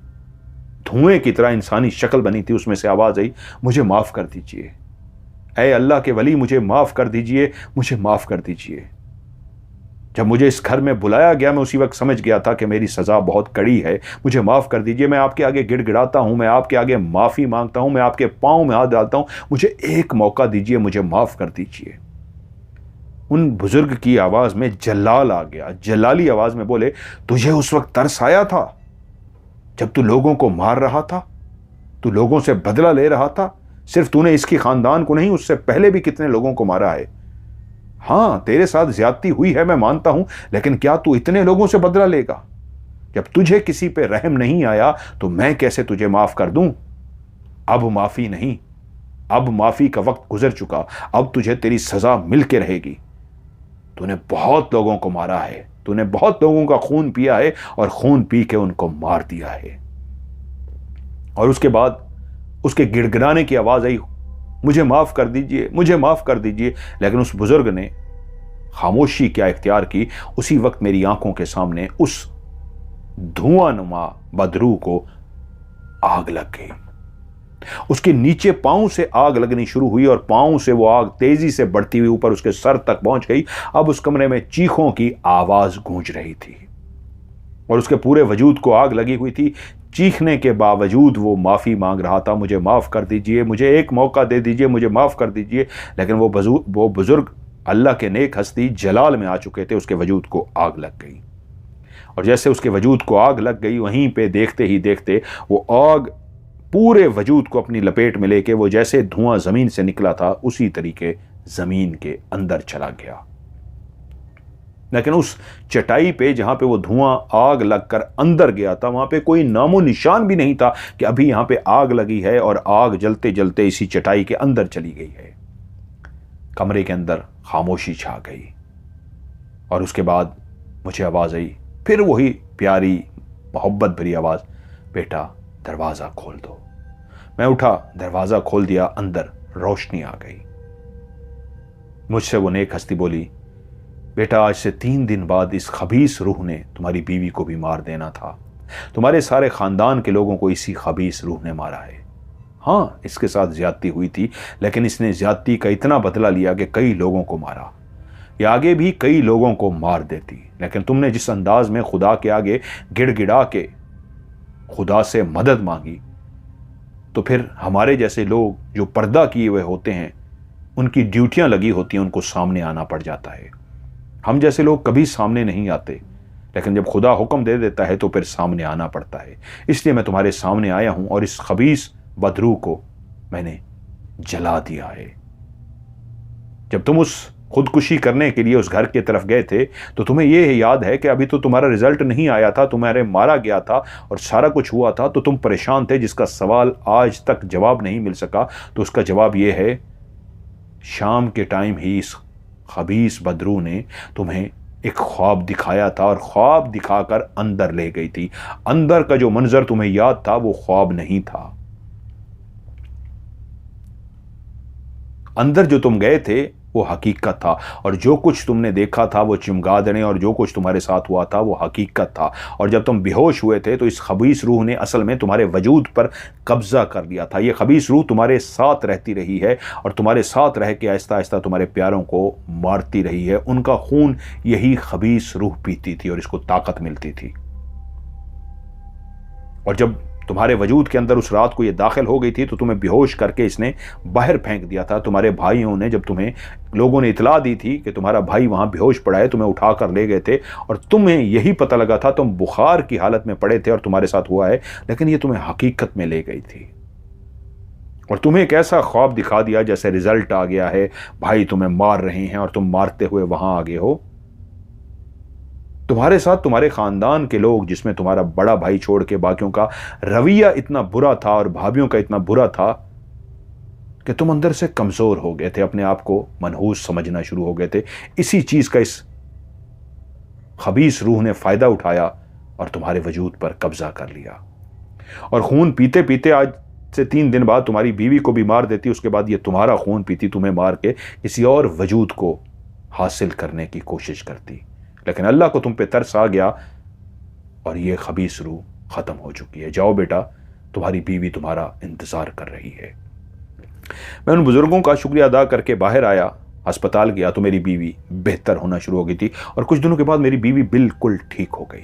धुएं की तरह इंसानी शक्ल बनी थी, उसमें से आवाज आई, मुझे माफ कर दीजिए, ऐ अल्लाह के वली, मुझे माफ कर दीजिए, मुझे माफ कर दीजिए। जब मुझे इस घर में बुलाया गया मैं उसी वक्त समझ गया था कि मेरी सज़ा बहुत कड़ी है, मुझे माफ़ कर दीजिए। मैं आपके आगे गिड़गिड़ाता हूँ, मैं आपके आगे माफ़ी मांगता हूँ, मैं आपके पाँव में हाथ डालता हूँ, मुझे एक मौका दीजिए, मुझे माफ़ कर दीजिए। उन बुजुर्ग की आवाज़ में जलाल आ गया, जलाली आवाज़ में बोले, तुझे उस वक्त तरस आया था जब तू लोगों को मार रहा था, तू लोगों से बदला ले रहा था। सिर्फ तूने इसकी ख़ानदान को नहीं, उससे पहले भी कितने लोगों को मारा है। हाँ, तेरे साथ ज्यादती हुई है, मैं मानता हूं, लेकिन क्या तू इतने लोगों से बदला लेगा? जब तुझे किसी पे रहम नहीं आया तो मैं कैसे तुझे माफ कर दूं? अब माफी नहीं, अब माफी का वक्त गुजर चुका। अब तुझे तेरी सजा मिल के रहेगी। तूने बहुत लोगों को मारा है, तूने बहुत लोगों का खून पिया है और खून पी के उनको मार दिया है। और उसके बाद उसके गिड़गिड़ाने की आवाज आई, मुझे माफ कर दीजिए, मुझे माफ कर दीजिए। लेकिन उस बुजुर्ग ने खामोशी क्या इख्तियार की। उसी वक्त मेरी आंखों के सामने उस धुआंनुमा बदरू को आग लग गई। उसके नीचे पांव से आग लगनी शुरू हुई और पांव से वो आग तेजी से बढ़ती हुई ऊपर उसके सर तक पहुंच गई। अब उस कमरे में चीखों की आवाज गूंज रही थी और उसके पूरे वजूद को आग लगी हुई थी। चीखने के बावजूद वो माफ़ी मांग रहा था, मुझे माफ़ कर दीजिए, मुझे एक मौका दे दीजिए, मुझे माफ़ कर दीजिए। लेकिन वो बुजुर्ग अल्लाह के नेक हस्ती जलाल में आ चुके थे, उसके वजूद को आग लग गई। और जैसे उसके वजूद को आग लग गई, वहीं पे देखते ही देखते वो आग पूरे वजूद को अपनी लपेट में लेके वो जैसे धुआं ज़मीन से निकला था उसी तरीके ज़मीन के अंदर चला गया। लेकिन उस चटाई पे जहां पे वो धुआं आग लगकर अंदर गया था, वहां पे कोई नामो निशान भी नहीं था कि अभी यहां पे आग लगी है और आग जलते जलते इसी चटाई के अंदर चली गई है। कमरे के अंदर खामोशी छा गई और उसके बाद मुझे आवाज आई, फिर वही प्यारी मोहब्बत भरी आवाज, बेटा दरवाजा खोल दो। मैं उठा, दरवाजा खोल दिया, अंदर रोशनी आ गई। मुझसे वो नेक हस्ती बोली, बेटा, आज से 3 दिन बाद इस खबीस रूह ने तुम्हारी बीवी को भी मार देना था। तुम्हारे सारे खानदान के लोगों को इसी खबीस रूह ने मारा है। हाँ, इसके साथ ज्यादती हुई थी, लेकिन इसने ज्यादती का इतना बदला लिया कि कई लोगों को मारा। ये आगे भी कई लोगों को मार देती, लेकिन तुमने जिस अंदाज में खुदा के आगे गिड़गिड़ा के खुदा से मदद मांगी, तो फिर हमारे जैसे लोग जो पर्दा किए हुए होते हैं, उनकी ड्यूटियां लगी होती हैं, उनको सामने आना पड़ जाता है। हम जैसे लोग कभी सामने नहीं आते, लेकिन जब खुदा हुक्म दे देता है तो फिर सामने आना पड़ता है। इसलिए मैं तुम्हारे सामने आया हूं और इस खबीस बदरू को मैंने जला दिया है। जब तुम उस खुदकुशी करने के लिए उस घर की तरफ गए थे, तो तुम्हें यह याद है कि अभी तो तुम्हारा रिजल्ट नहीं आया था, तुम्हारे मारा गया था और सारा कुछ हुआ था, तो तुम परेशान थे, जिसका सवाल आज तक जवाब नहीं मिल सका। तो उसका जवाब यह है, शाम के टाइम ही इस खबीस बदरू ने तुम्हें एक ख्वाब दिखाया था और ख्वाब दिखाकर अंदर ले गई थी। अंदर का जो मंजर तुम्हें याद था वो ख्वाब नहीं था। अंदर जो तुम गए थे वो हकीकत था, और जो कुछ तुमने देखा था वो चमगादड़ें और जो कुछ तुम्हारे साथ हुआ था वो हकीकत था। और जब तुम बेहोश हुए थे तो इस खबीस रूह ने असल में तुम्हारे वजूद पर कब्जा कर लिया था। ये खबीस रूह तुम्हारे साथ रहती रही है और तुम्हारे साथ रह के आहिस्ता आहिस्ता तुम्हारे प्यारों को मारती रही है। उनका खून यही खबीस रूह पीती थी और इसको ताकत मिलती थी। और जब तुम्हारे वजूद के अंदर उस रात को ये दाखिल हो गई थी तो तुम्हें बेहोश करके इसने बाहर फेंक दिया था। तुम्हारे भाइयों ने, जब तुम्हें लोगों ने इतला दी थी कि तुम्हारा भाई वहां बेहोश पड़ा है, तुम्हें उठा कर ले गए थे और तुम्हें यही पता लगा था, तुम बुखार की हालत में पड़े थे और तुम्हारे साथ हुआ है, लेकिन ये तुम्हें हकीकत में ले गई थी और तुम्हें एक ऐसा ख्वाब दिखा दिया जैसे रिजल्ट आ गया है, भाई तुम्हें मार रहे हैं और तुम मारते हुए वहां आगे हो। तुम्हारे साथ तुम्हारे खानदान के लोग, जिसमें तुम्हारा बड़ा भाई छोड़ के बाकियों का रवैया इतना बुरा था और भाभियों का इतना बुरा था कि तुम अंदर से कमजोर हो गए थे, अपने आप को मनहूस समझना शुरू हो गए थे। इसी चीज का इस खबीस रूह ने फायदा उठाया और तुम्हारे वजूद पर कब्जा कर लिया और खून पीते पीते आज से 3 दिन बाद तुम्हारी बीवी को भी मार देती। उसके बाद ये तुम्हारा खून पीती, तुम्हें मार के किसी और वजूद को हासिल करने की कोशिश करती। लेकिन अल्लाह को तुम पे तरस आ गया और ये खबीस रूह खत्म हो चुकी है। जाओ बेटा, तुम्हारी बीवी तुम्हारा इंतजार कर रही है। मैं उन बुजुर्गों का शुक्रिया अदा करके बाहर आया, अस्पताल गया तो मेरी बीवी बेहतर होना शुरू हो गई थी और कुछ दिनों के बाद मेरी बीवी बिल्कुल ठीक हो गई।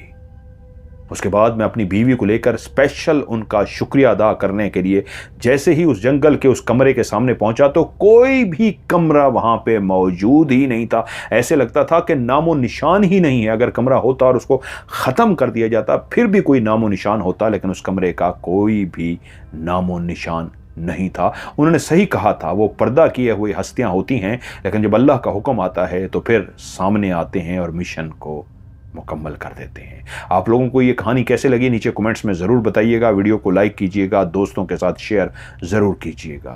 उसके बाद मैं अपनी बीवी को लेकर स्पेशल उनका शुक्रिया अदा करने के लिए जैसे ही उस जंगल के उस कमरे के सामने पहुंचा तो कोई भी कमरा वहां पे मौजूद ही नहीं था। ऐसे लगता था कि नामो निशान ही नहीं है। अगर कमरा होता और उसको ख़त्म कर दिया जाता फिर भी कोई नामो निशान होता, लेकिन उस कमरे का कोई भी नामो निशान नहीं था। उन्होंने सही कहा था, वो पर्दा किए हुए हस्तियां होती हैं, लेकिन जब अल्लाह का हुक्म आता है तो फिर सामने आते हैं और मिशन को मुकम्मल कर देते हैं। आप लोगों को ये कहानी कैसे लगी नीचे कमेंट्स में ज़रूर बताइएगा। वीडियो को लाइक कीजिएगा, दोस्तों के साथ शेयर ज़रूर कीजिएगा।